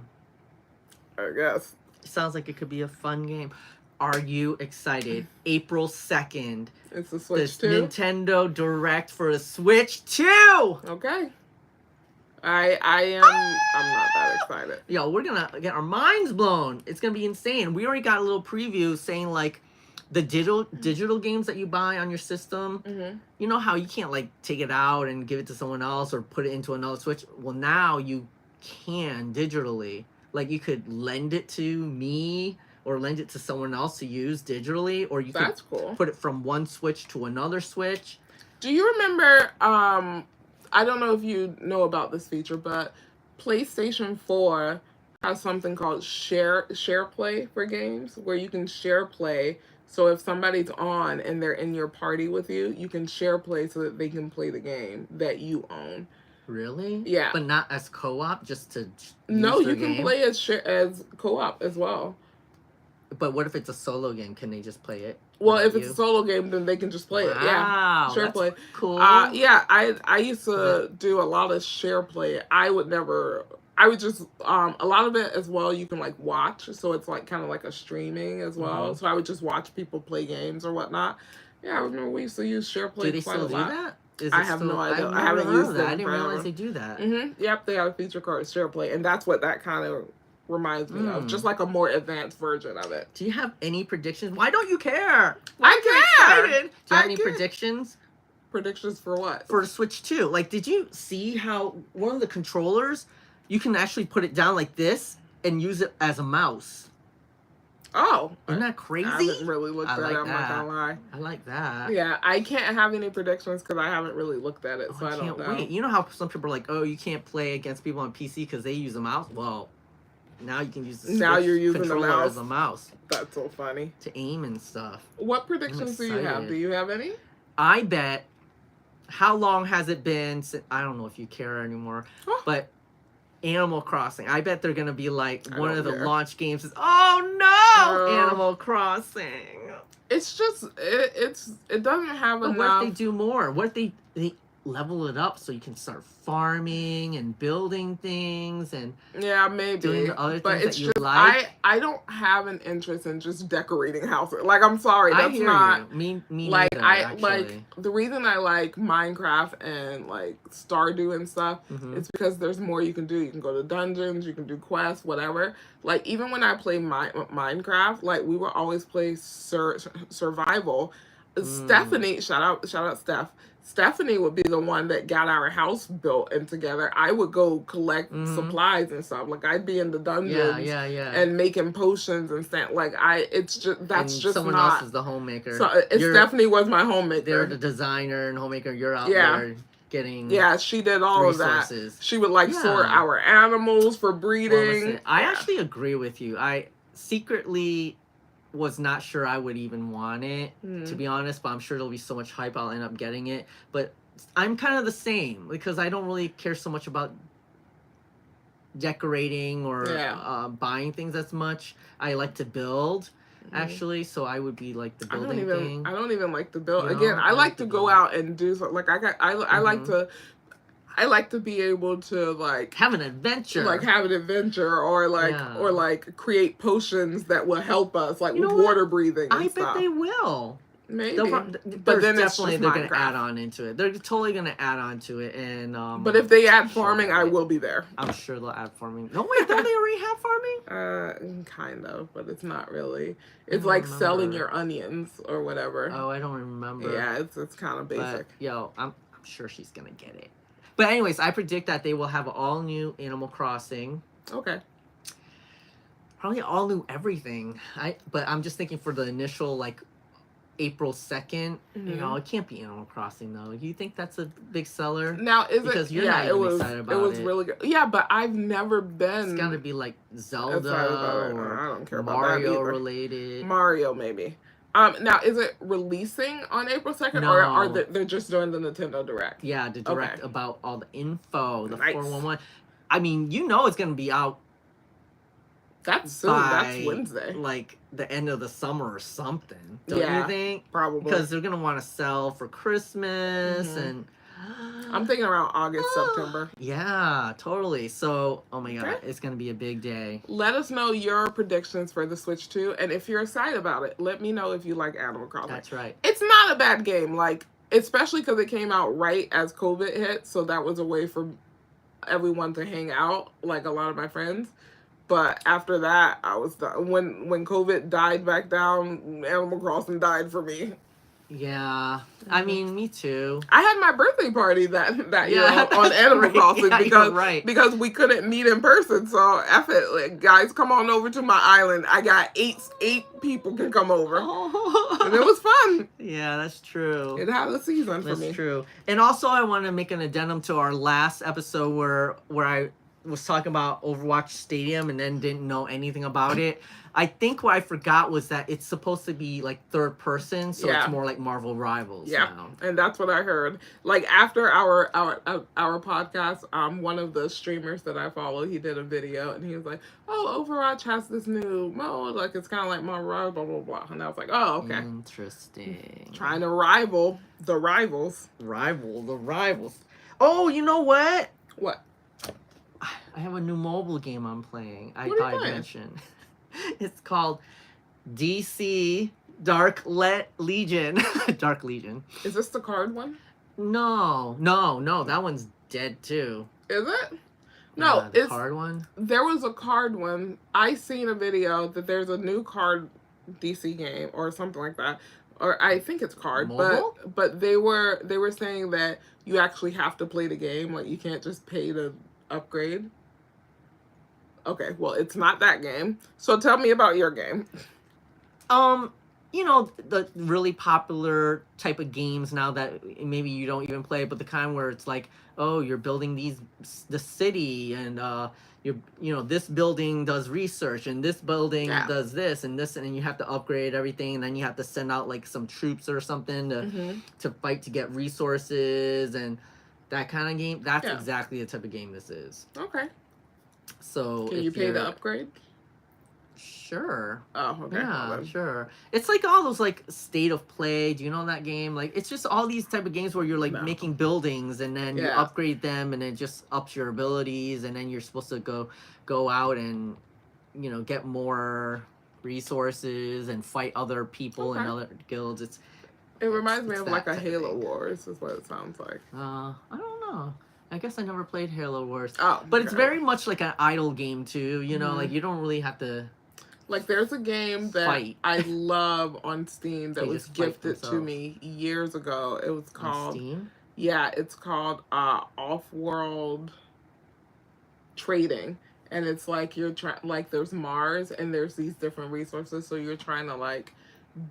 I guess. It sounds like it could be a fun game. Are you excited? April 2nd. It's the Switch 2? Nintendo Direct for the Switch 2! Okay. I'm not that excited. Yo, we're gonna get our minds blown. It's gonna be insane. We already got a little preview saying, like, the digital games that you buy on your system, you know how you can't, like, take it out and give it to someone else or put it into another Switch? Well, now you can digitally. Like, you could lend it to me or lend it to someone else to use digitally, or you could put it from one Switch to another Switch. Do you remember, I don't know if you know about this feature, but PlayStation 4 has something called share play for games, where you can share play. So if somebody's on and they're in your party with you, you can share play so that they can play the game that you own. Really? Yeah. But not as co-op, just to No, you can play as co-op as well. But what if it's a solo game? Can they just play it? Well, if it's a solo game, then they can just play it. Yeah, share play. Cool. Yeah, I used to do a lot of share play. I would just a lot of it as well. You can like watch, so it's like kind of like a streaming as well. So I would just watch people play games or whatnot. Yeah, I remember we used to use share play. Do they still do that? I have no idea. I haven't used that. I didn't realize they do that. Yep, they have a feature called share play, and that's what that kind of reminds me of. Just like a more advanced version of it. Do you have any predictions? Why don't you care? I care. Do you have any predictions? Predictions for what? For Switch 2. Like, did you see how one of the controllers, you can actually put it down like this and use it as a mouse? Oh. Isn't that crazy? I haven't really looked at it, I'm not gonna lie. I like that. Yeah, I can't have any predictions because I haven't really looked at it, so I don't know. Wait. You know how some people are like, oh, you can't play against people on PC because they use a mouse? Well, now you can use the Switch controller as a mouse. That's so funny. To aim and stuff. What predictions do you have? Do you have any? I bet, how long has it been since, I don't know if you care anymore, but Animal Crossing. I bet they're going to be like one of the launch games is, oh no, Animal Crossing. It's just, it doesn't have enough. What if they do more? What if they level it up so you can start farming and building things and maybe doing the other things that you just, like? I don't have an interest in just decorating houses. Like, I'm sorry, that's I hear not you. Me like neither, I actually. like the reason I like Minecraft and like Stardew and stuff. It's because there's more you can do. You can go to dungeons, you can do quests, whatever. Like, even when I play Minecraft, like, we would always play survival. Stephanie, shout out Steph. Stephanie would be the one that got our house built and together. I would go collect supplies and stuff. Like, I'd be in the dungeons and making potions and stuff. Like, someone else is the homemaker. So Stephanie was my homemaker. They're the designer and homemaker. You're out there getting she did all resources. of that. She would like sort our animals for breeding. Well, I actually agree with you. I secretly was not sure I would even want it, to be honest, but I'm sure there'll be so much hype I'll end up getting it. But I'm kind of the same because I don't really care so much about decorating or buying things as much. I like to build, actually, so I would be like the building thing. I don't even like to build. You know, Again, I like to go out and do something. Like I like to be able to like have an adventure, or like create potions that will help us, like with water breathing. And bet they will. Maybe, but then definitely they're gonna add on into it. They're totally gonna add on to it, and but if they add farming, I will be there. I'm sure they'll add farming. No, wait, don't they already have farming? Kind of, but it's not really. It's like selling your onions or whatever. Oh, I don't remember. Yeah, it's kind of basic. But, I'm sure she's gonna get it. But anyways, I predict that they will have all new Animal Crossing. Okay. Probably all new everything. But I'm just thinking for the initial like April 2nd, you know, it can't be Animal Crossing though. You think that's a big seller? Now, because you're not even excited about it. It was really good. Yeah, but I've never been. It's gotta be like Zelda or I don't care about Mario that either. related. Mario maybe. Now is it releasing on April 2nd, or are they're just doing the Nintendo Direct? Yeah, the Direct about all the info, the 411. I mean, you know, it's gonna be out. That's soon. That's Wednesday. Like the end of the summer or something. Don't you think? Probably. Because they're gonna want to sell for Christmas and. I'm thinking around August, September. Yeah, totally. So, oh my god, it's gonna be a big day. Let us know your predictions for the Switch 2, and if you're excited about it, let me know if you like Animal Crossing. That's right. It's not a bad game, like especially because it came out right as COVID hit, so that was a way for everyone to hang out, like a lot of my friends. But after that, I was done. When COVID died back down, Animal Crossing died for me. Yeah, I mean, me too. I had my birthday party that year on Animal Crossing because we couldn't meet in person. So F it, like, guys, come on over to my island. I got eight people can come over, and it was fun. Yeah, that's true. It had a season for me. That's true. And also, I want to make an addendum to our last episode where I was talking about Overwatch Stadium and then didn't know anything about it. I think what I forgot was that it's supposed to be like third person, so it's more like Marvel Rivals. Yeah, and that's what I heard. Like after our podcast, one of the streamers that I follow, he did a video and he was like, "Oh, Overwatch has this new mode, like it's kind of like Marvel Rivals, blah blah blah." And I was like, "Oh, okay, interesting." Trying to rival the rivals. Rival the rivals. Oh, you know what? What? I have a new mobile game I'm playing. I thought I'd mention. It's called DC Dark Legion. Dark Legion. Is this the card one? No. That one's dead too. Is it? No, it's card one. There was a card one. I seen a video that there's a new card DC game or something like that. Or I think it's card, mobile? but they were saying that you actually have to play the game. Like you can't just pay to upgrade. Okay, well, it's not that game. So tell me about your game. You know, the really popular type of games now that maybe you don't even play, but the kind where it's like, oh, you're building the city and this building does research and this building does this and this, and you have to upgrade everything, and then you have to send out like some troops or something to fight to get resources and that kind of game. That's exactly the type of game this is. Okay. So can you pay the upgrade? Sure. Oh, okay. Yeah, sure. It's like all those like State of Play. Do you know that game? Like it's just all these type of games where you're like making buildings and then you upgrade them and it just ups your abilities, and then you're supposed to go out and get more resources and fight other people and other guilds. It reminds me of like a Halo Wars is what it sounds like. I don't know. I guess I never played Halo Wars. Oh, but it's very much like an idle game too. Like you don't really have to. Like there's a game that I love on Steam that was gifted to me years ago. It was called. On Steam? Yeah, it's called Off-World Trading, and it's like you're trying. Like there's Mars and there's these different resources, so you're trying to like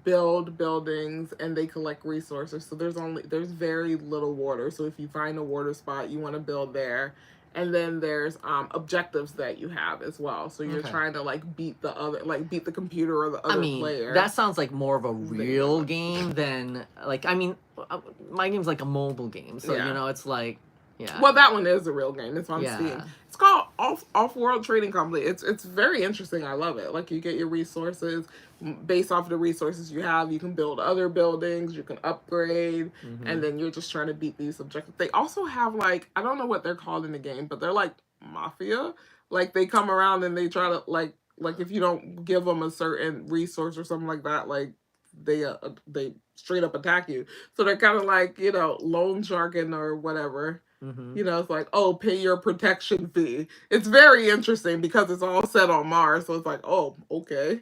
build buildings and they collect resources. So there's very little water. So if you find a water spot, you want to build there. And then there's objectives that you have as well. So you're trying to like beat the computer or the other player. That sounds like more of a real game than like, my game's like a mobile game. So, it's like, yeah. Well, that one is a real game. It's on Steam. It's called Off-World Trading Company. It's very interesting. I love it. Like, you get your resources. Based off the resources you have, you can build other buildings, you can upgrade, and then you're just trying to beat these objectives. They also have, like, I don't know what they're called in the game, but they're like mafia. Like, they come around and they try to, like if you don't give them a certain resource or something like that, like, they straight up attack you. So they're kind of like, loan sharking or whatever. It's like, oh, pay your protection fee. It's very interesting because it's all set on Mars. So it's like, oh, okay.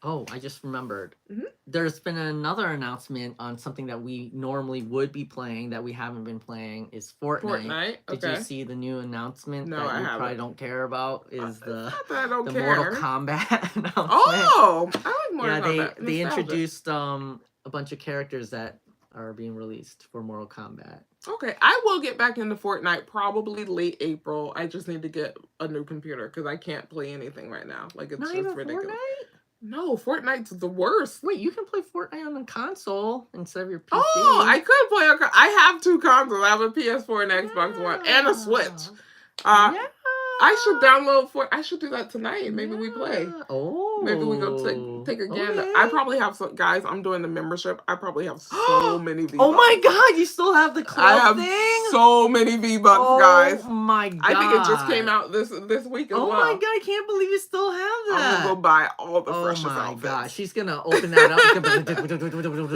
Oh, I just remembered. There's been another announcement on something that we normally would be playing that we haven't been playing is Fortnite. Did you see the new announcement that you probably don't care about? Is the Mortal Kombat announcement. Oh, I like Mortal Kombat. They introduced a bunch of characters that are being released for Mortal Kombat. Okay, I will get back into Fortnite probably late April. I just need to get a new computer because I can't play anything right now. Like, it's just ridiculous. Fortnite? No, Fortnite's the worst. Wait, you can play Fortnite on a console instead of your PC. Oh, I could play I have two consoles. I have a PS4 and Xbox One and a Switch. I should download I should do that tonight. Maybe we play. Oh. Maybe we go take a gander. Okay. I probably have some, guys, I'm doing the membership. I probably have so many V-Bucks. Oh my god, you still have the club thing? I have so many V-Bucks, guys. Oh my god. I think it just came out this week as well. Oh my god, I can't believe you still have that. I'm gonna go buy all the freshest outfits. Oh my god, she's gonna open that up.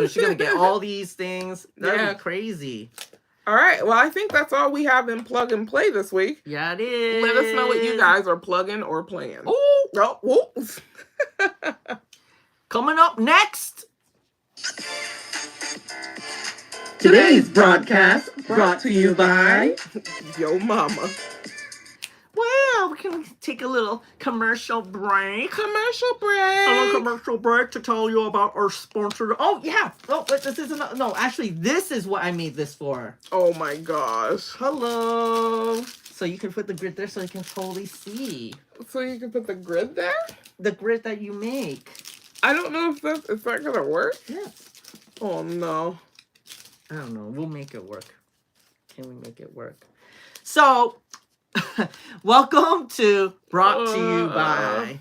She's gonna get all these things. That'd be crazy. All right, well, I think that's all we have in Plug and Play this week. Yeah, it is. Let us know what you guys are plugging or playing. Oh. Coming up next. Today's broadcast brought to you by Yo Mama. Well, we can take a little commercial break. Commercial break. A commercial break to tell you about our sponsor. Oh, yeah. Oh, this is no, actually, this is what I made this for. Oh, my gosh. Hello. So you can put the grid there so you can totally see. So you can put the grid there? The grid that you make. I don't know if is that going to work? Yes. Oh, no. I don't know. We'll make it work. Can we make it work? So... welcome to Brought to You By.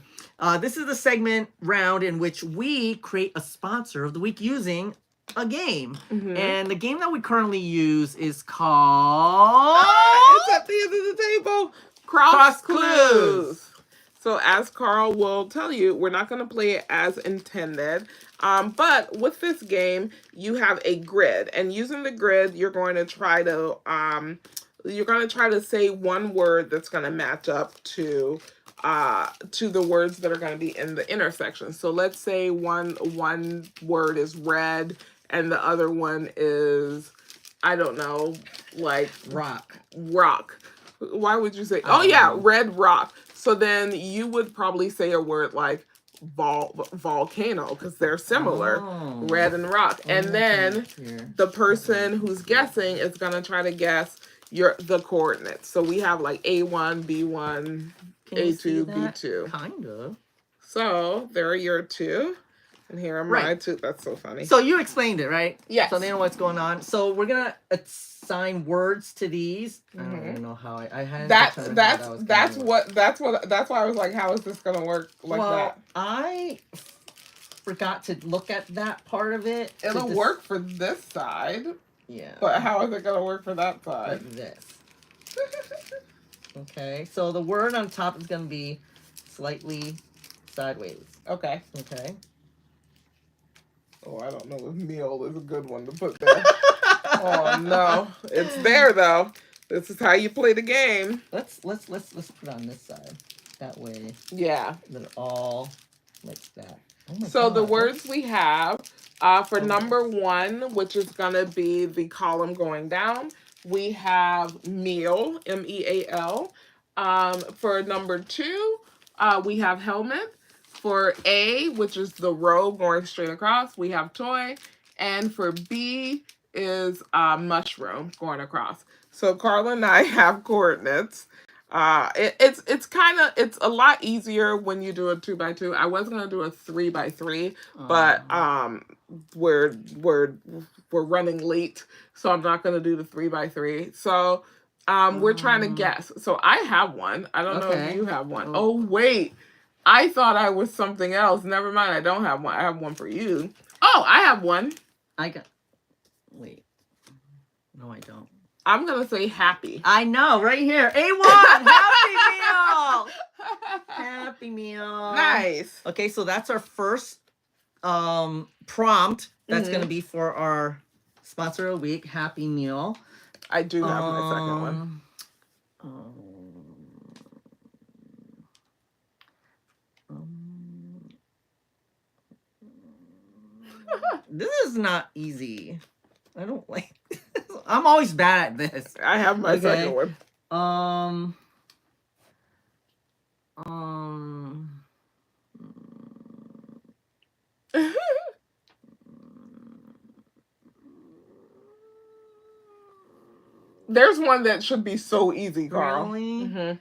This is the segment round in which we create a sponsor of the week using a game. And the game that we currently use is called... it's at the end of the table. Cross Clues. So as Carl will tell you, we're not going to play it as intended. But with this game, you have a grid. And using the grid, you're going to try to... say one word that's going to match up to the words that are going to be in the intersection. So let's say one word is red and the other one is, I don't know, like rock. Why would you say, red rock. So then you would probably say a word like volcano because they're similar, red and rock. And then the person who's guessing is going to try to guess the coordinates. So we have like A1, B1, A2, B2. Kind of. So there are your two. And here are my two. That's so funny. So you explained it, right? Yes. So they know what's going on. So we're going to assign words to these. I don't even know how I had that's why I was like, how is this going to work like that? I forgot to look at that part of it. It'll work for this side. Yeah. But how is it going to work for that side? Like this. Okay. So the word on top is going to be slightly sideways. Okay. Okay. Oh, I don't know if meal is a good one to put there. Oh, no. It's there, though. This is how you play the game. Let's put it on this side. That way. Yeah. Then all like that. Oh so God. The words we have for number 1, which is going to be the column going down, we have meal, M-E-A-L. For number 2, we have helmet. For A, which is the row going straight across, we have toy. And for B is mushroom going across. So Carla and I have coordinates. It's a lot easier when you do a 2x2. I was gonna do a 3x3, but we're running late, so I'm not gonna do the 3x3. So we're trying to guess. So I have one. I don't know if you have one. Oh wait, I thought I was something else. Never mind. I don't have one. I have one for you. Oh, I have one. Wait. No, I don't. I'm going to say happy. I know, right here. A1, Happy Meal. Happy Meal. Nice. Okay, so that's our first prompt. That's going to be for our sponsor of the week, Happy Meal. I do have my second one. This is not easy. I don't like this. I'm always bad at this. I have my second one. There's one that should be so easy, Carl. Really?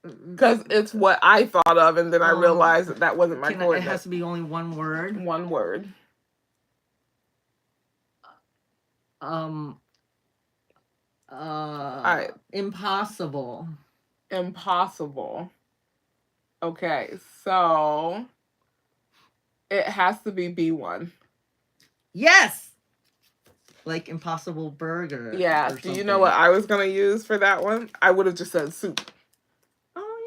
Because it's what I thought of, and then I realized that wasn't my coordinate. It has to be only one word? One word. Impossible. Impossible. Okay, so it has to be B1. Yes! Like Impossible Burger. Yeah, do you know what I was going to use for that one? I would have just said soup. Oh,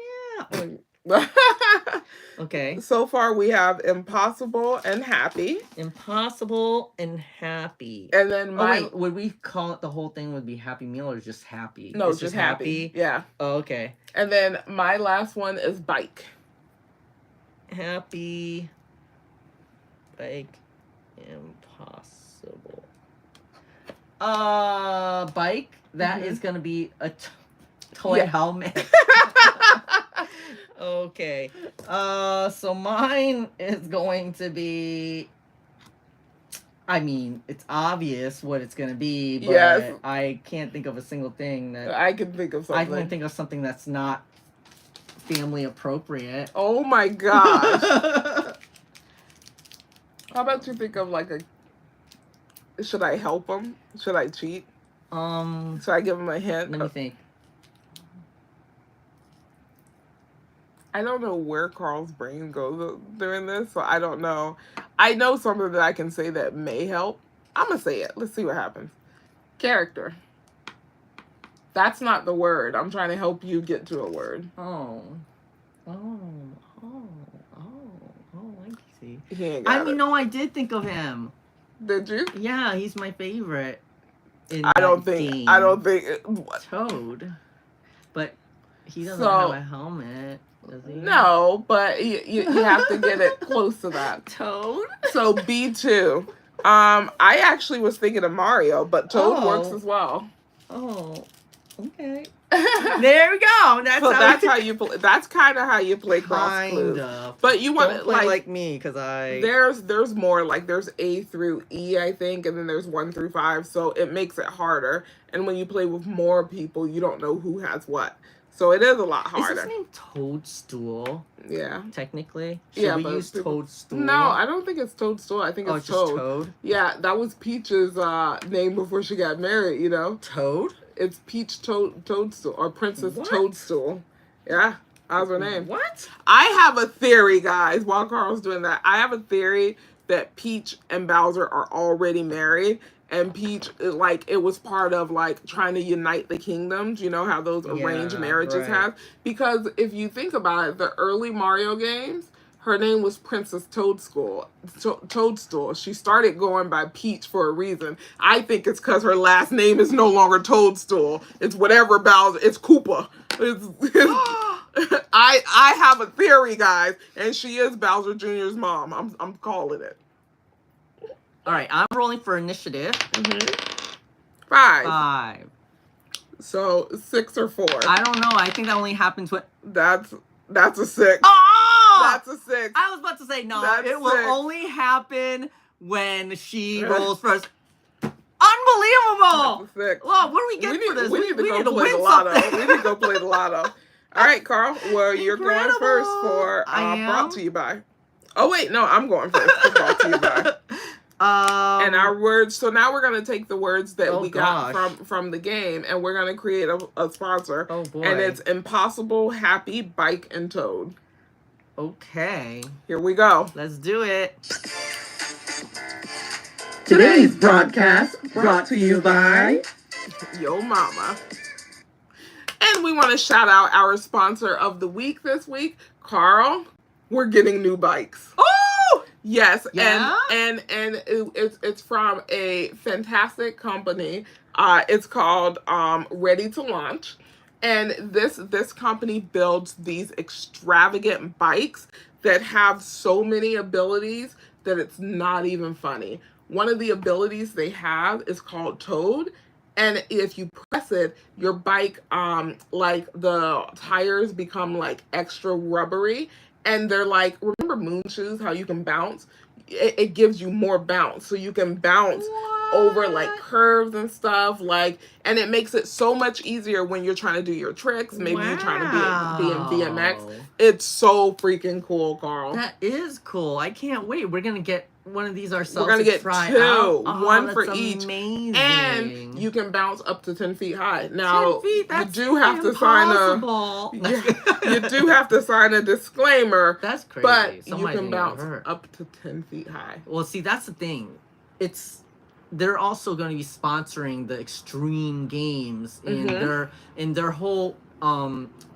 yeah. Okay. So far, we have impossible and happy. Impossible and happy. And then would we call it, the whole thing would be Happy Meal or just happy? No, it's just happy. Yeah. Oh, okay. And then my last one is bike. Happy. Bike. Impossible. Bike. That is going to be a toy helmet. Okay. So mine is going to be, I mean, it's obvious what it's going to be, but I can't think of a single thing that... I can think of something. I can think of something that's not family appropriate. Oh my gosh. How about you think of like a... Should I help him? Should I cheat? Should I give him a hint? Let me think. I don't know where Carl's brain goes during this, so I don't know. I know something that I can say that may help. I'm going to say it. Let's see what happens. Character. That's not the word. I'm trying to help you get to a word. I see. No, I did think of him. Did you? Yeah, he's my favorite. I don't think. Toad. But he doesn't have a helmet. Does he? No, but you have to get it close to that. Toad? So B2. I actually was thinking of Mario, but Toad works as well. Oh, okay. There we go. That's how you play. That's kind of how you play cross clues. But you want to play like me, because there's more, like there's A through E, I think, and then there's 1 through 5. So it makes it harder. And when you play with more people, you don't know who has what. So it is a lot harder. Is his name Toadstool? Yeah. Technically? Should we use Toadstool? No, I don't think it's Toadstool. I think it's Toad. Just Toad? Yeah, that was Peach's name before she got married, you know? Toad? It's Peach Toadstool, or Princess Toadstool. Yeah, that was her name. What? I have a theory, guys, while Carl's doing that. I have a theory that Peach and Bowser are already married. And Peach, it was part of, trying to unite the kingdoms. You know how those arranged marriages have? Because if you think about it, the early Mario games, her name was Princess Toadstool. She started going by Peach for a reason. I think it's because her last name is no longer Toadstool. It's whatever Bowser. It's Koopa. I have a theory, guys, and she is Bowser Jr.'s mom. I'm calling it. All right, I'm rolling for initiative. 5. So 6 or 4. I don't know. I think that only happens when... That's a 6. Oh! That's a 6. I was about to say, no, That's it will 6. only happen when she rolls first. Unbelievable! Unbelievable. Six. Well, what do we get for this? We need to go play the lotto. We need to go play the lotto. All right, Carl. Well, you're going first for brought to you by. Oh wait, no, I'm going first for brought to you by. And our words. So now we're gonna take the words that we got from the game, and we're gonna create a sponsor. Oh boy! And it's Impossible, Happy, Bike, and Toad. Okay. Here we go. Let's do it. Today's broadcast brought to you by Yo Mama. And we want to shout out our sponsor of the week this week, Carl. We're getting new bikes. Oh! Yes, yeah? and it's from a fantastic company. It's called Ready to Launch. And this company builds these extravagant bikes that have so many abilities that it's not even funny. One of the abilities they have is called Toad. And if you press it, your bike, like the tires become like extra rubbery. And they're like, remember moon shoes, how you can bounce? It gives you more bounce. So you can bounce over like curves and stuff. And it makes it so much easier when you're trying to do your tricks. Maybe you're trying to be in BMX. It's so freaking cool, Carl. That is cool. I can't wait. We're going to get one of these ourselves. We're going to get try two, out. one for each. Amazing. And you can bounce up to 10 feet high. Now, 10 feet, that's you do have to sign you do have to sign a disclaimer. That's crazy. But Somebody you can bounce up to 10 feet high. Well, see, that's the thing. They're also going to be sponsoring the extreme games in their whole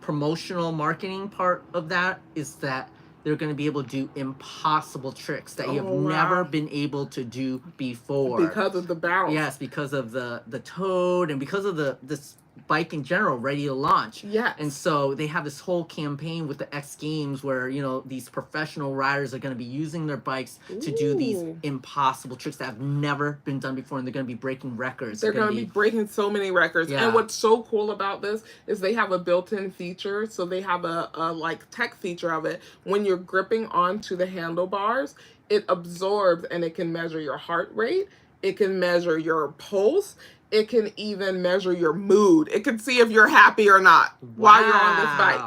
promotional marketing part of that is that they're going to be able to do impossible tricks that you have never been able to do before. Because of the bounce. Yes, because of the Toad and because of this bike in general, Ready to Launch. Yes. And so they have this whole campaign with the X Games where, these professional riders are going to be using their bikes to do these impossible tricks that have never been done before, and they're going to be breaking records. They're going to be breaking so many records. Yeah. And what's so cool about this is they have a built-in feature. So they have a tech feature of it. When you're gripping onto the handlebars, it absorbs and it can measure your heart rate. It can measure your pulse. It can even measure your mood. It can see if you're happy or not while you're on this bike.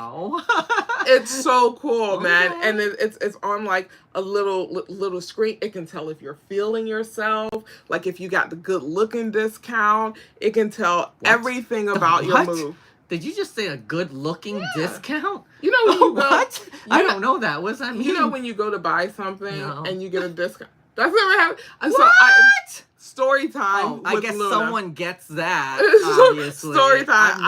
It's so cool, man. And it's on like a little screen. It can tell if you're feeling yourself, like if you got the good looking discount. It can tell everything about your mood. Did you just say a good looking discount? You know when you go, what? I don't know that. What does that mean? You know when you go to buy something and you get a discount? That's never happened. What? Story time. I guess Luna. Someone gets that. Obviously. Story time.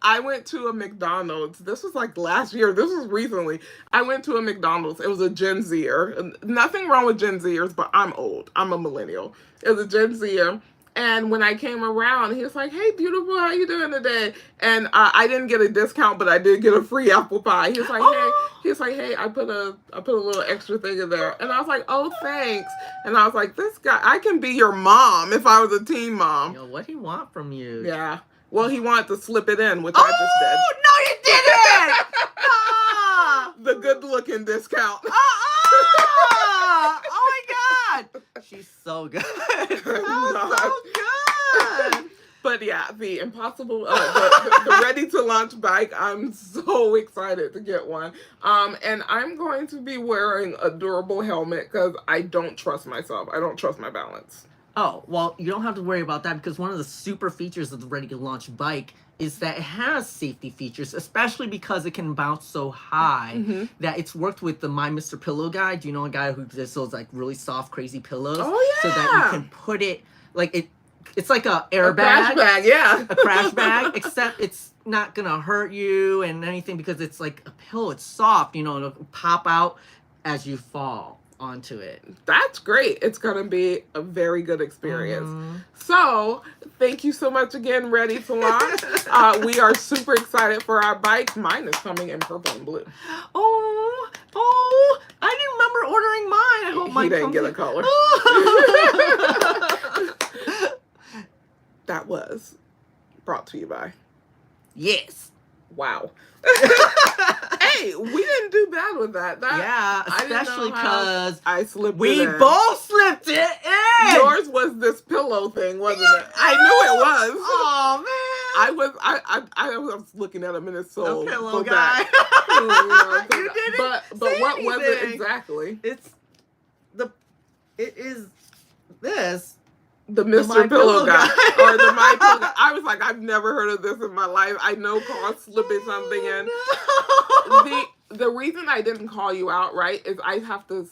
I went to a McDonald's. This was like last year. This was recently. I went to a McDonald's. It was a Gen Zer. Nothing wrong with Gen Zers, but I'm old. I'm a millennial. It was a Gen Zer. And when I came around, he was like, "Hey, beautiful, how you doing today?" And I didn't get a discount, but I did get a free apple pie. He was like, "Hey, I put a little extra thing in there." And I was like, "Oh, thanks." And I was like, "This guy, I can be your mom if I was a teen mom." What do he want from you? Yeah. Well, he wanted to slip it in, which I just did. Oh no, you didn't! The good-looking discount. Oh my God! She's so good. So good. But yeah, the impossible, the Ready to Launch bike. I'm so excited to get one. And I'm going to be wearing a durable helmet because I don't trust myself. I don't trust my balance. Oh, well, you don't have to worry about that because one of the super features of the Ready to Launch bike is that it has safety features, especially because it can bounce so high that it's worked with the My Mr. Pillow guy. Do you know a guy who does those like really soft, crazy pillows? Oh, yeah. So that you can put it, like it's like a airbag. A crash bag, yeah. A crash bag, except it's not going to hurt you and anything because it's like a pillow. It's soft, it'll pop out as you fall onto it. That's great. It's going to be a very good experience. So, thank you so much again, Ready to Launch. We are super excited for our bike. Mine is coming in purple and blue. Oh, I didn't remember ordering mine. I hope mine didn't get a color. That was brought to you by. Yes. Wow. Hey, we didn't do bad with that. Yeah, especially because I slipped we it in. both slipped it in. Yours was this pillow thing, wasn't it? I knew it was. Oh man. I was looking at him in his soul. The pillow guy. You didn't. But what was it exactly? It is this. The Mr. Pillow guy. Or the My Pillow guy. I was like, I've never heard of this in my life. I know Carl slipping something in. No. The reason I didn't call you out, right, is I have to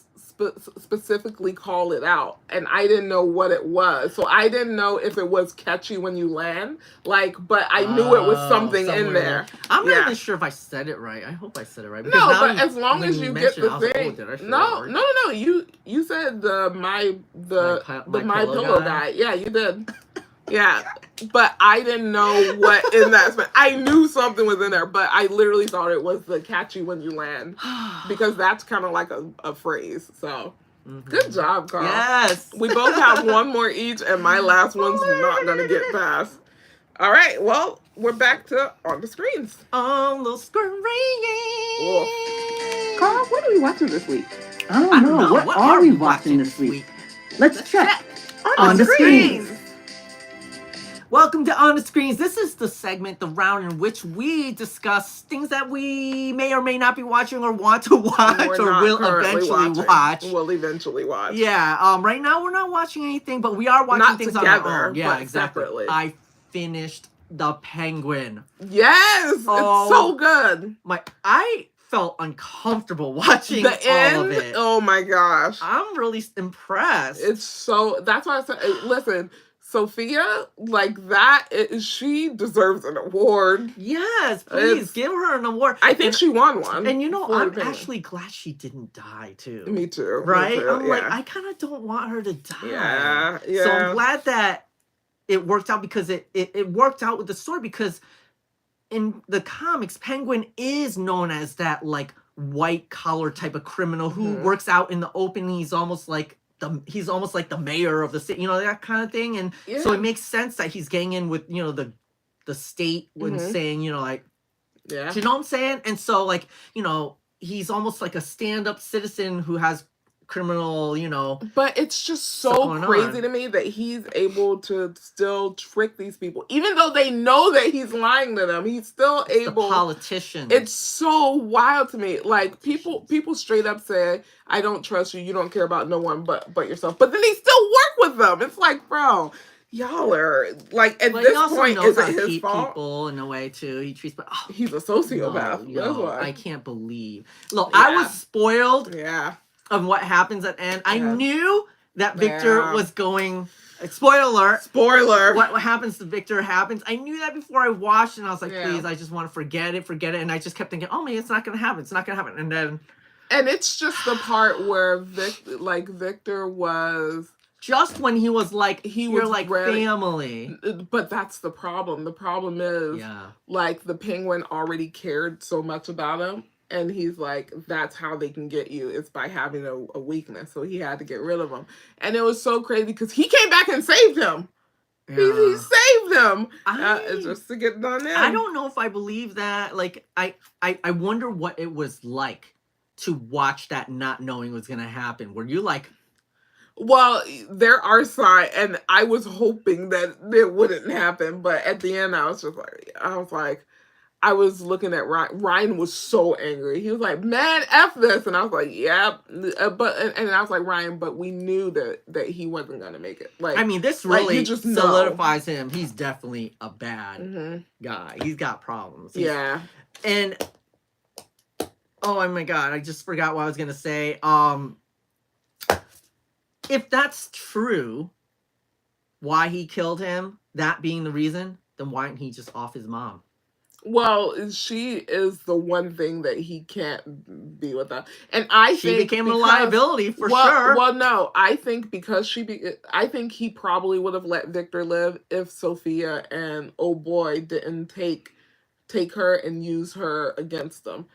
specifically call it out. And I didn't know what it was. So I didn't know if it was catchy when you land. Like, but I knew it was something in there. I'm not even sure if I said it right. I hope I said it right. No, but as long as you get the thing. Like, No. You said the My Pillow guy. Yeah, you did. Yeah, but I didn't know what in that meant. I knew something was in there, but I literally thought it was the catchy when you land, because that's kind of like a phrase. So, good job, Carl. Yes. We both have one more each, and my last one's not going to get past. All right, well, we're back to On the Screens. On the screen. Carl, what are we watching this week? I don't know. What are we watching this week? Let's check. On the Screens. Welcome to On the Screens. This is the segment, the round in which we discuss things that we may or may not be watching or want to watch or will eventually watch. We'll eventually watch. Yeah. Right now we're not watching anything, but we are watching not things together, on our own. Yeah, exactly. Separately. I finished The Penguin. Yes, it's so good. I felt uncomfortable watching all of it. Oh my gosh, I'm really impressed. That's why I said, listen. Sophia, like that, she deserves an award. Yes, please give her an award. I think she won one. And I'm actually glad she didn't die too. Me too. Right? Me too, I'm like, I kind of don't want her to die. Yeah. So I'm glad that it worked out, because it worked out with the story, because in the comics, Penguin is known as that like white collar type of criminal who works out in the open. He's almost like the mayor of the city, that kind of thing. And so it makes sense that he's getting in with, the state when saying, you know what I'm saying? And so like, he's almost like a stand-up citizen who has criminal, But it's just so crazy to me that he's able to still trick these people. Even though they know that he's lying to them, he's still able. The politician. It's so wild to me. Like, people straight up say, I don't trust you. You don't care about no one but yourself. But then they still work with them. It's like, bro, y'all are like, at this point, is it his fault? People in a way too. He treats, but he's a sociopath. That's why. I can't believe. Look, I was spoiled. Yeah. Of what happens at the end. I knew that Victor was going. Spoiler. What happens to Victor happens. I knew that before I watched, and I was like, please, I just want to forget it. And I just kept thinking, oh man, it's not going to happen. And then. And it's just the part where Victor was. Just when he was like, was like ready. Family. But that's the problem. The problem is, like, the Penguin already cared so much about him. And he's like, that's how they can get you. It's by having a weakness. So he had to get rid of him. And it was so crazy because he came back and saved him. Yeah. He saved him. Just to get done in. I don't know if I believe that. Like, I wonder what it was like to watch that not knowing what's going to happen. Were you like... Well, there are signs, and I was hoping that it wouldn't happen. But at the end, I was like... I was looking at Ryan. Ryan was so angry. He was like, man, F this. And I was like, yeah. But I was like, Ryan, but we knew that he wasn't going to make it. Like, I mean, this really just solidifies him. He's definitely a bad guy. He's got problems. And, oh my God, I just forgot what I was going to say. If that's true, why he killed him, that being the reason, then why didn't he just off his mom? Well, she is the one thing that he can't be with her. And she became a liability for sure. Well, no, I think because I think he probably would have let Victor live if Sophia and oh boy didn't take her and use her against them.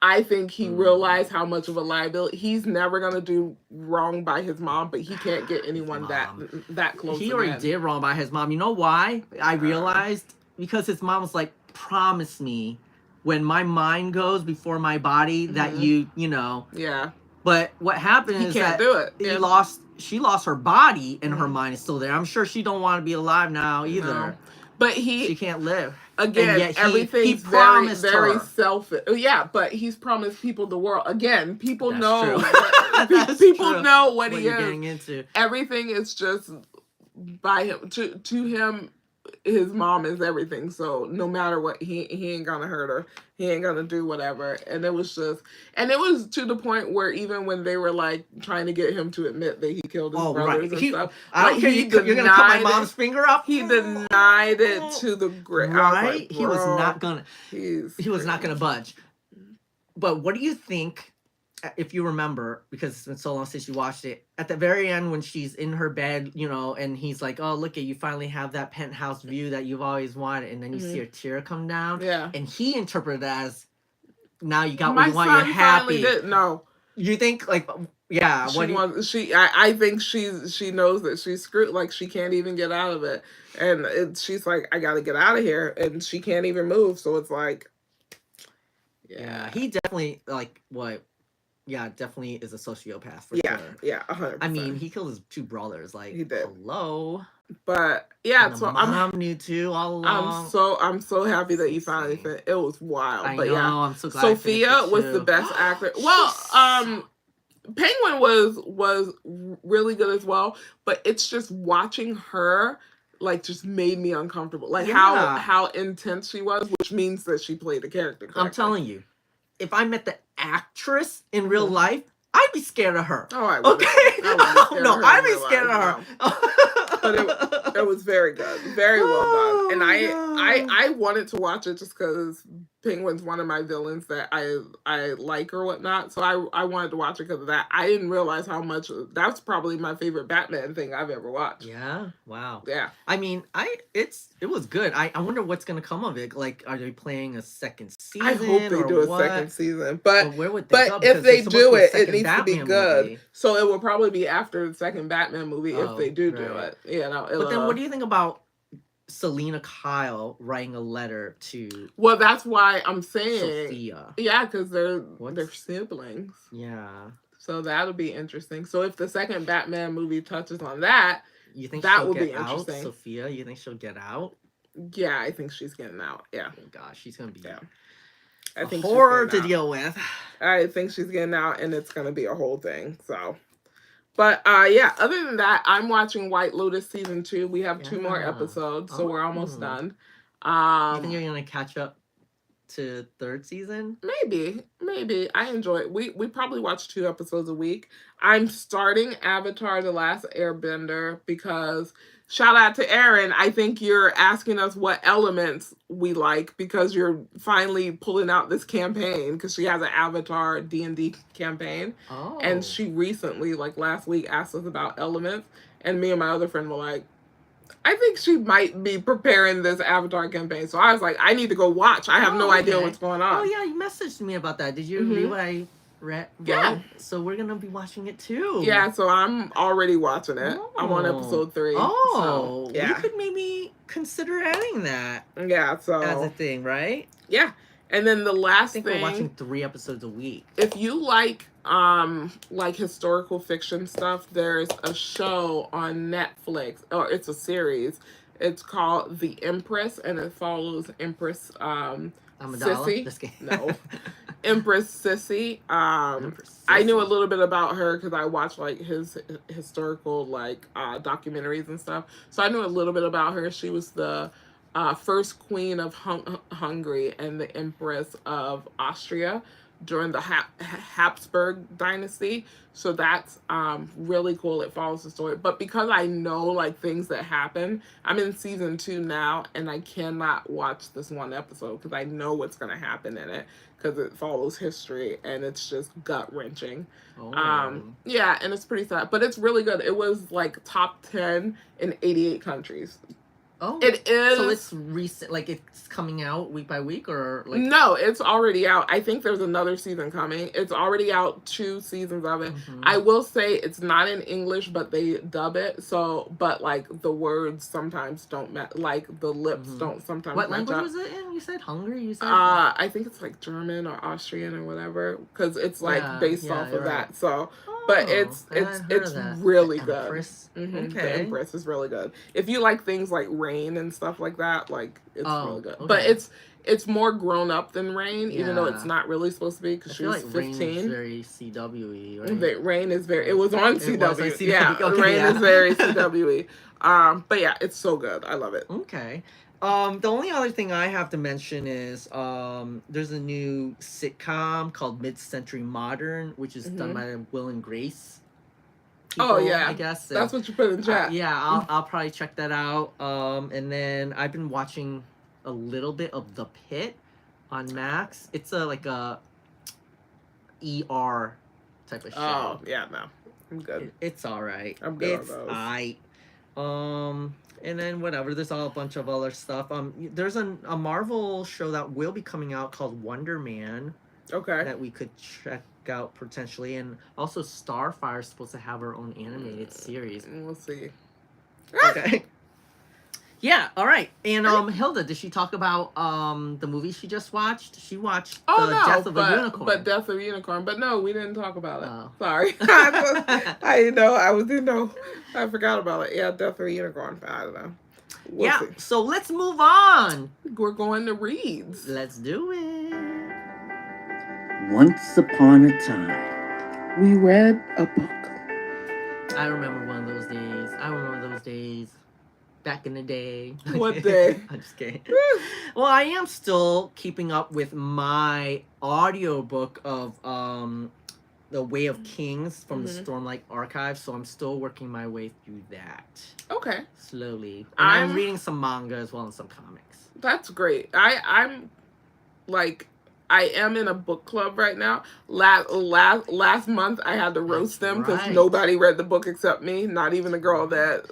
I think he realized how much of a liability. He's never gonna do wrong by his mom, but he can't get anyone that close. He already did wrong by his mom. You know why? I realized because his mom was like, promise me when my mind goes before my body that you know. Yeah. But what happened is can't that do it. he lost she lost her body and her mind is still there. I'm sure she don't want to be alive now either. No. But she can't live. Again, yet everything's very, very selfish. Yeah, but he's promised people the world. Again, people know. People know what he is getting into. Everything is just by him. To him, his mom is everything. So no matter what, he ain't gonna hurt her. He ain't gonna do whatever. And it was to the point where even when they were like trying to get him to admit that he killed his brothers and stuff, I don't care. You're gonna cut my mom's finger off. He denied it to the grave. Right? Like, he was not gonna. He was not gonna budge. But what do you think? If you remember, because it's been so long since you watched it, at the very end when she's in her bed, and he's like, "Oh, look at you! Finally have that penthouse view that you've always wanted," and then you see a tear come down. Yeah. And he interpreted it as, "Now you got what you want. You're happy." No. You think yeah? I think she knows that she's screwed. Like she can't even get out of it, and she's like, "I got to get out of here," and she can't even move. So it's like, yeah, he definitely Yeah, definitely is a sociopath for sure. Yeah, 100%. I mean, he killed his two brothers. Like, he did. Hello. But yeah, so mom knew too all along. I'm so happy that you finally finished. It was wild. I know. Yeah, I'm so glad. Sophia was the best actor. Well, Penguin was really good as well. But it's just watching her. Like, just made me uncomfortable. Like how intense she was, which means that she played the character correctly. I'm telling you. If I met the actress in real life, I'd be scared of her. Oh, I would. Okay. I'd be scared of her. But it was very good. Very well done. And I wanted to watch it just because Penguin's one of my villains that I like or whatnot. So I wanted to watch it because of that. I didn't realize how much. That's probably my favorite Batman thing I've ever watched. Yeah. Wow. Yeah. I mean, it was good. I wonder what's gonna come of it. Like, are they playing a second season? I hope they do a second season. But where would they go? If they do it, it needs to be good. Movie. So it will probably be after the second Batman movie if they do it. Yeah. No. But then, what do you think about Selena Kyle writing a letter to? Well, that's why I'm saying Sophia. Yeah, because they're siblings. Yeah. So that'll be interesting. So if the second Batman movie touches on that, you think that will will be interesting. Sophia, you think she'll get out? Yeah, I think she's getting out. Yeah. Oh gosh, she's gonna be. Yeah. I think horror to deal with. I think she's getting out, and it's gonna be a whole thing. So. But yeah, other than that, I'm watching White Lotus season 2. We have 2 more episodes, so we're almost done. You think you're gonna catch up to 3rd season? Maybe. I enjoy it. We probably watch 2 episodes a week. I'm starting Avatar: The Last Airbender because shout out to Erin. I think you're asking us what elements we like because you're finally pulling out this campaign because she has an Avatar D&D campaign. Oh. And she recently, like last week, asked us about elements. And me and my other friend were like, I think she might be preparing this Avatar campaign. So I was like, I need to go watch. I have no idea what's going on. Oh, yeah, you messaged me about that. Did you read what I read? Yeah. So we're going to be watching it too. Yeah, so I'm already watching it. Oh. I'm on episode 3. Oh, so, yeah. We could maybe consider adding that. Yeah, so. As a thing, right? Yeah. And then the last thing. We're watching 3 episodes a week. If you like historical fiction stuff, there's a show on Netflix, or it's a series. It's called The Empress, and it follows Empress Sissy. No. Empress Sissy. I knew a little bit about her because I watched like his historical documentaries and stuff. So I knew a little bit about her. She was the first queen of Hungary and the empress of Austria during the Habsburg dynasty. So that's really cool. It follows the story. But because I know like things that happen, I'm in season 2 now, and I cannot watch this one episode because I know what's going to happen in it because it follows history and it's just gut-wrenching. Oh. Yeah, and it's pretty sad. But it's really good. It was like top 10 in 88 countries. Oh, it is. So it's recent, like it's coming out week by week, or like? No, it's already out. I think there's another season coming. It's already out, 2 seasons of it. Mm-hmm. I will say it's not in English, but they dub it. So, but like the words sometimes don't match. Like the lips don't sometimes. What match language up. was it in? You said Hungary. You said. I think it's like German or Austrian or whatever, because it's like based off of that. So. but it's really good. Empress. Mm-hmm. Okay. The Empress is really good. If you like things like Rain and stuff like that, like it's really good. Okay. But it's more grown up than Rain, even though it's not really supposed to be because she was 15. Rain is very CW-y, right? Rain is very. It was on CW. Yeah, okay, Rain is very CW-y. But yeah, it's so good. I love it. Okay. The only other thing I have to mention is there's a new sitcom called Mid-Century Modern, which is done by Will and Grace. People, I guess that's what you put in chat. Yeah, I'll probably check that out. And then I've been watching a little bit of The Pit on Max. It's like a ER type of show. Oh yeah, no, I'm good. It's all right. I'm good. It's alright. And then whatever. There's a bunch of other stuff. There's a Marvel show that will be coming out called Wonder Man. Okay. That we could check out potentially, and also Starfire is supposed to have her own animated series. We'll see. Okay. Yeah, all right. And Hilda, did she talk about the movie she just watched? She watched Death of a Unicorn. But Death of a Unicorn. But no, we didn't talk about it. Oh. Sorry. I didn't know. I forgot about it. Yeah, Death of a Unicorn. I don't know. We'll see. So let's move on. We're going to reads. Let's do it. Once upon a time, we read a book. I remember one of those days. Back in the day. What day? I'm just kidding. Well, I am still keeping up with my audiobook of The Way of Kings from the Stormlight Archive, so I'm still working my way through that. Okay. Slowly. And I'm reading some manga as well and some comics. That's great. I'm like, I am in a book club right now. Last month I had to roast them because nobody read the book except me, not even the girl that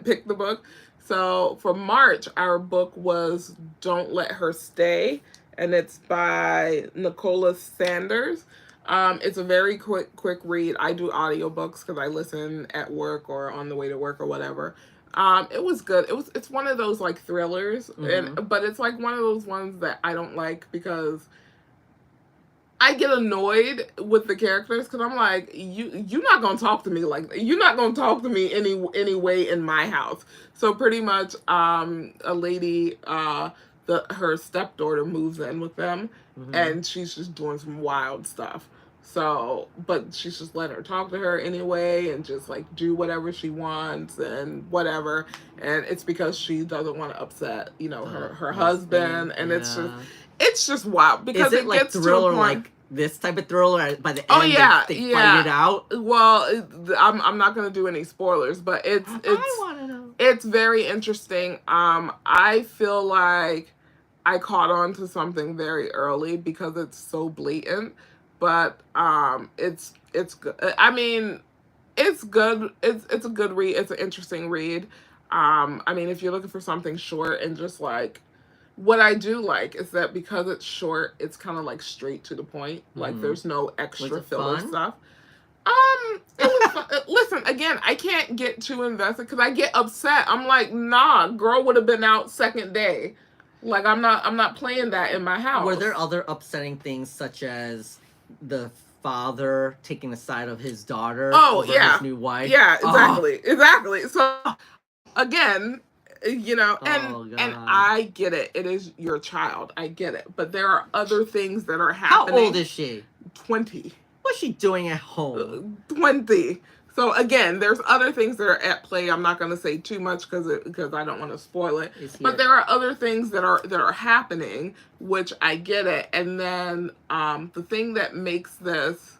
picked the book. So for March, our book was Don't Let Her Stay, and it's by Nicola Sanders. It's a very quick read. I do audiobooks because I listen at work or on the way to work or whatever. It was good. It's one of those like thrillers, but it's like one of those ones that I don't like because I get annoyed with the characters because I'm like, you're not gonna talk to me you're not gonna talk to me any way in my house. So pretty much, a lady, her stepdaughter moves in with them, and she's just doing some wild stuff. So, but she's just letting her talk to her anyway, and just like do whatever she wants and whatever. And it's because she doesn't want to upset, her husband, and it's just wild because it gets thriller, to a point. Like this type of thriller. By the end, they fight it out. Well, I'm not gonna do any spoilers, but I want to know. It's very interesting. I feel like I caught on to something very early because it's so blatant. But it's good. I mean, it's good. It's a good read. It's an interesting read. I mean, if you're looking for something short and just like, what I do like is that because it's short, it's kind of like straight to the point. Like there's no extra filler stuff. It was fun. Listen, again, I can't get too invested because I get upset. I'm like, nah, girl would have been out second day. Like I'm not playing that in my house. Were there other upsetting things such as the father taking the side of his daughter over his new wife? Yeah, exactly. So again, and I get it. It is your child. I get it. But there are other things that are happening. How old is she? 20. What's she doing at home? 20. So again, there's other things that are at play. I'm not going to say too much because I don't want to spoil it. But there are other things that are happening, which I get it. And then the thing that makes this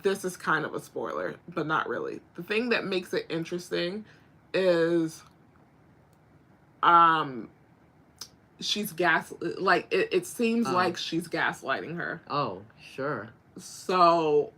is kind of a spoiler, but not really. The thing that makes it interesting is she's it seems like she's gaslighting her. Oh, sure. So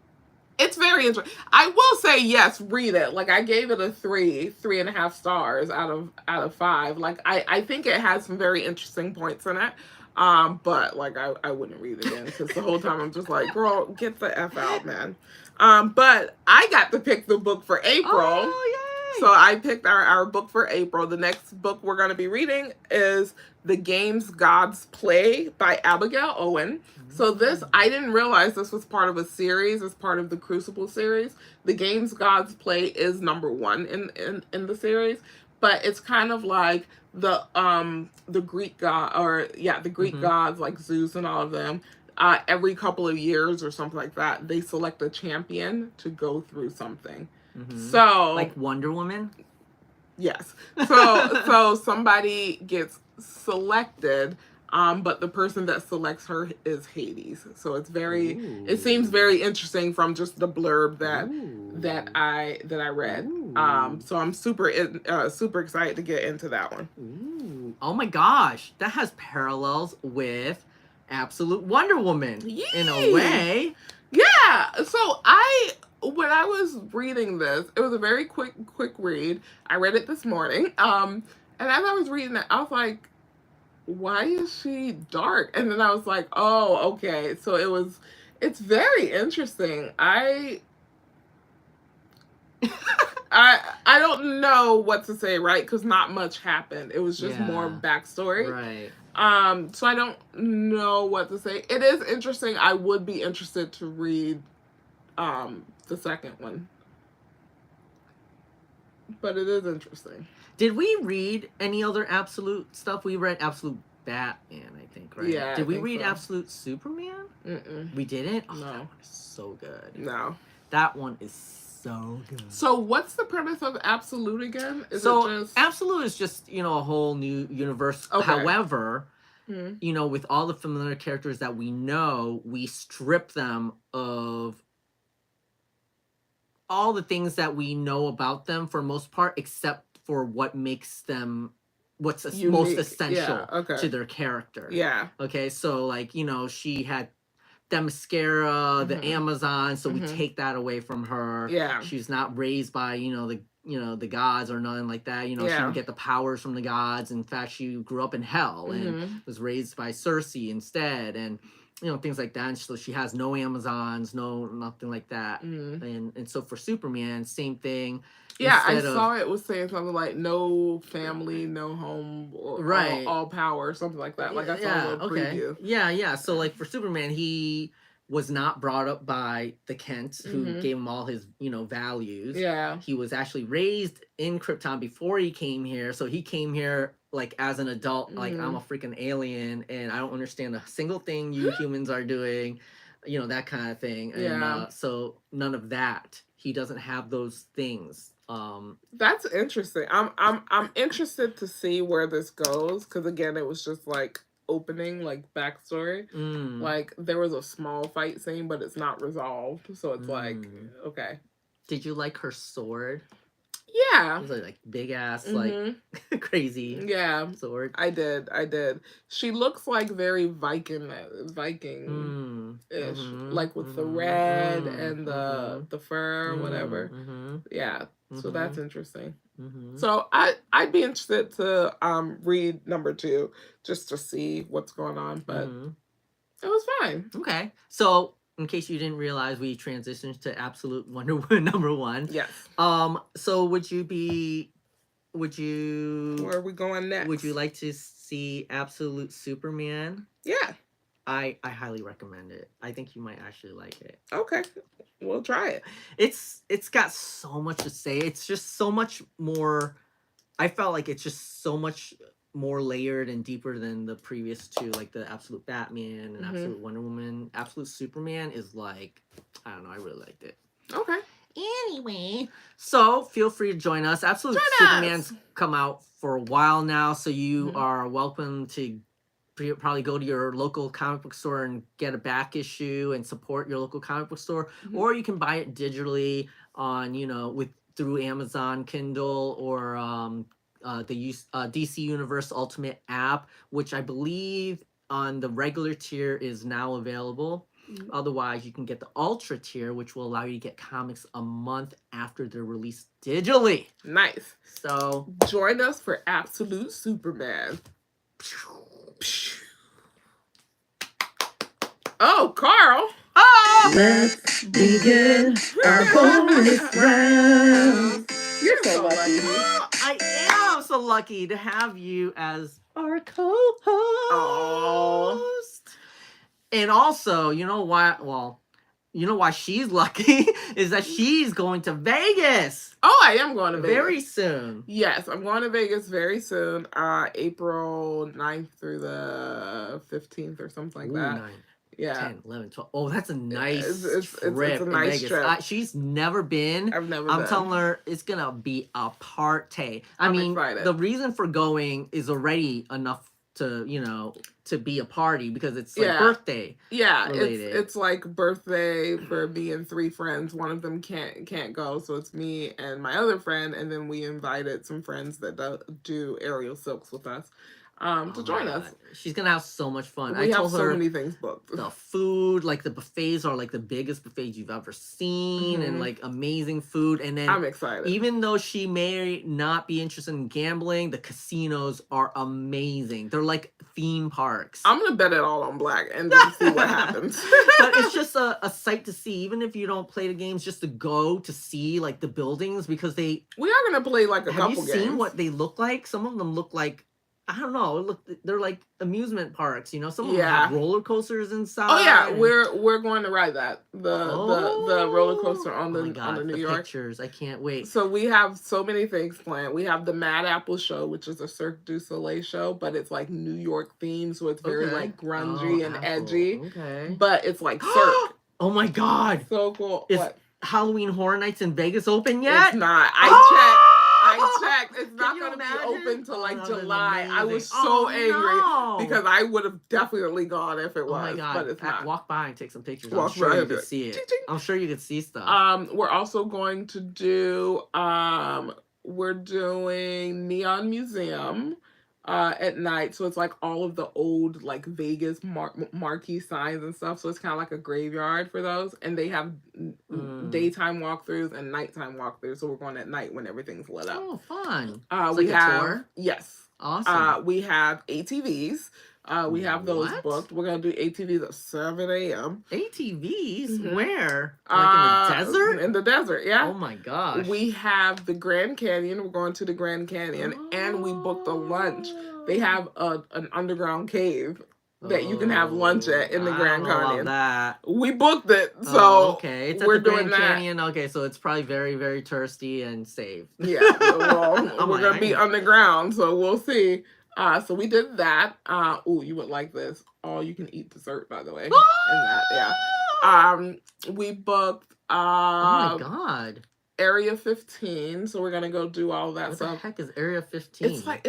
it's very interesting. I will say, yes, read it. Like I gave it a 3.5 stars out of 5. Like I think it has some very interesting points in it. But like I wouldn't read it again because the whole time I'm just like, girl, get the F out, man. But I got to pick the book for April. Oh, So I picked our book for April. The next book we're going to be reading is The Games Gods Play by Abigail Owen. So this, I didn't realize this was part of a series. It's part of the Crucible series. The Games Gods Play is number 1 in the series. But it's kind of like the Greek the Greek gods like Zeus and all of them. Every couple of years or something like that, they select a champion to go through something. So like Wonder Woman. Yes. So somebody gets selected, but the person that selects her is Hades. So it's it seems very interesting from just the blurb that I read. So I'm super excited to get into that one. Ooh. Oh my gosh, that has parallels with Absolute Wonder Woman in a way. Yeah. So when I was reading this, it was a very quick read. I read it this morning. And as I was reading it, I was like, why is she dark? And then I was like, oh, okay. So it's very interesting. I don't know what to say, right? Because not much happened. It was just more backstory. Right. So I don't know what to say. It is interesting. I would be interested to read the second one. But it is interesting. Did we read any other Absolute stuff? We read Absolute Batman, I think, right? Yeah. Did we read Absolute Superman? Mm-mm. We didn't? Oh, No. that one is so good. No. That one is so good. So what's the premise of Absolute again? Absolute is just, a whole new universe. Okay. However, with all the familiar characters that we know, we strip them of all the things that we know about them for most part, except for what makes them what's most essential to their character. Yeah. Okay, so she had Themyscira, the Amazon, so we take that away from her. Yeah. She's not raised by, the gods or nothing like that. She didn't get the powers from the gods. In fact, she grew up in hell and was raised by Circe instead, and things like that. And so she has no Amazons, nothing like that. And so for Superman, same thing. Yeah, I saw it was saying something like no family, no home, or all power, something like that. Like I saw a little preview. Yeah. So for Superman, he was not brought up by the Kents, who gave him all his, values. Yeah. He was actually raised in Krypton before he came here. So he came here as an adult, I'm a freaking alien and I don't understand a single thing you humans are doing, that kind of thing. And so none of that. He doesn't have those things. That's interesting. I'm interested to see where this goes, because again, it was just opening, backstory. There was a small fight scene, but it's not resolved, so it's okay. Did you like her sword? Yeah. It was big ass, crazy sword. I did. She looks very Viking-ish, with the red and the fur, whatever. Yeah. So that's interesting. So I'd be interested to read number 2 just to see what's going on, but it was fine. Okay. So in case you didn't realize, we transitioned to Absolute Wonder Woman number 1. Yes. So where are we going next? Would you like to see Absolute Superman? Yeah. I highly recommend it. I think you might actually like it. Okay. We'll try it. It's got so much to say. It's just so much more. I felt like it's just so much more layered and deeper than the previous 2, the Absolute Batman and Absolute Wonder Woman. Absolute Superman is I don't know, I really liked it. Okay. Anyway, so feel free to join us. Absolute Superman's come out for a while now, so you are welcome to probably go to your local comic book store and get a back issue and support your local comic book store, or you can buy it digitally on through Amazon Kindle or the DC Universe Ultimate app, which I believe on the regular tier is now available. Otherwise, you can get the Ultra tier, which will allow you to get comics a month after they're released digitally. Nice. So join us for Absolute Superman. Oh, Carl. Oh! Let's begin our bonus round. You're so lucky. Oh, I am so lucky to have you as our co-host. Oh. And also, you know why? Well, you know why she's lucky is that she's going to Vegas. Oh, I am going to Vegas. Very soon. Yes, I'm going to Vegas very soon. April 9th through the 15th or something like that. 9, yeah. 10, 11, 12. Oh, that's a nice trip. It's a nice trip. She's never been. I've never been. I'm telling her it's going to be a party. I mean, excited. The reason for going is already enough to, to be a party because it's like birthday. Yeah, related. It's like birthday for me and 3 friends. One of them can't go, so it's me and my other friend, and then we invited some friends that do aerial silks with us to join us. She's gonna have so much fun. We have so many things booked. The food, like the buffets are like the biggest buffets you've ever seen, and like amazing food. And then I'm excited. Even though she may not be interested in gambling, the casinos are amazing. They're like theme parks. I'm gonna bet it all on black and then see what happens. But it's just a sight to see, even if you don't play the games, just to go to see like the buildings because we are gonna play like a couple games. Have you seen what they look like? Some of them look like, I don't know. They're like amusement parks, Some of them have roller coasters inside. Oh yeah, we're going to ride that the roller coaster on the New York. Pictures, I can't wait. So we have so many things planned. We have the Mad Apple show, which is a Cirque du Soleil show, but it's like New York themed, so it's very like grungy and edgy. Okay, but it's like Cirque. Oh my god, so cool! Is Halloween Horror Nights in Vegas open yet? It's not. I checked. It's not going to be open till like July. I was so angry because I would have definitely gone if it was. Oh my god! But it's not. Walk by and take some pictures. I'm sure you could see it. I'm sure you could see stuff. We're also going to do. We're doing Neon Museum. At night, so it's like all of the old like Vegas marquee signs and stuff. So it's kind of like a graveyard for those, and they have daytime walkthroughs and nighttime walkthroughs. So we're going at night when everything's lit up. Oh, fun! We have a tour? Yes, awesome. We have ATVs. We have those booked. We're gonna do ATVs at 7 a.m. ATVs? Mm-hmm. Where? Like in the desert? In the desert, yeah. Oh my gosh. We have the Grand Canyon. We're going to the Grand Canyon, and we booked a lunch. They have an underground cave that you can have lunch at in the Grand Canyon. That. We booked it, so okay. It's at the Grand Canyon. Okay, so it's probably very, very touristy and safe. Yeah, well, we're gonna be underground, so we'll see. So we did that. You would like this. All you can eat dessert, by the way. We booked. Oh my god. Area 15. So we're gonna go do all that stuff. What the heck is Area 15? It's like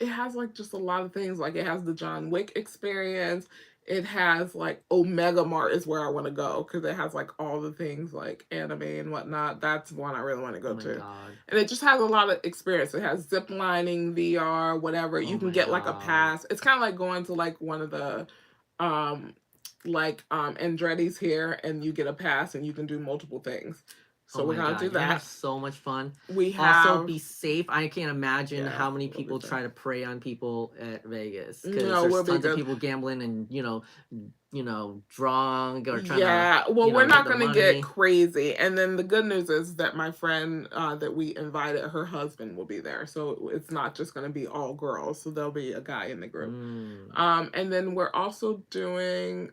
it has like just a lot of things. Like it has the John Wick experience. It has like Omega Mart is where I want to go because it has like all the things like anime and whatnot. That's one I really want to go to. God. And it just has a lot of experience. It has zip lining, VR, whatever. You can get like a pass. It's kind of like going to like one of the Andretti's here, and you get a pass and you can do multiple things. So we're gonna do that. Have so much fun. We have also be safe. I can't imagine how many people try to prey on people at Vegas because there's tons of people gambling and drunk or trying to. Well, we're not gonna get crazy. And then the good news is that my friend that we invited, her husband will be there, so it's not just gonna be all girls. So there'll be a guy in the group. And then we're also doing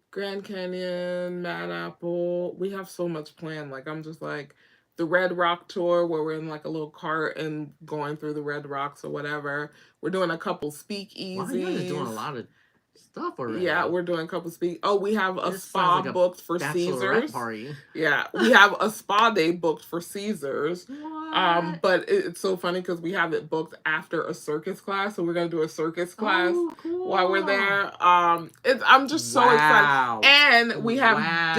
Grand Canyon, Mad Apple. We have so much planned. Like, I'm just like, the Red Rock tour where we're in like a little cart and going through the Red Rocks or whatever. We're doing a couple speakeasies. Wow, you're doing a lot of stuff already. Yeah, we're doing a couple we have a spa like booked for Caesars. Party. Yeah, we have a spa day booked for Caesars. What? But it's so funny because we have it booked after a circus class, so we're gonna do a circus class while we're there. I'm just so excited, and we have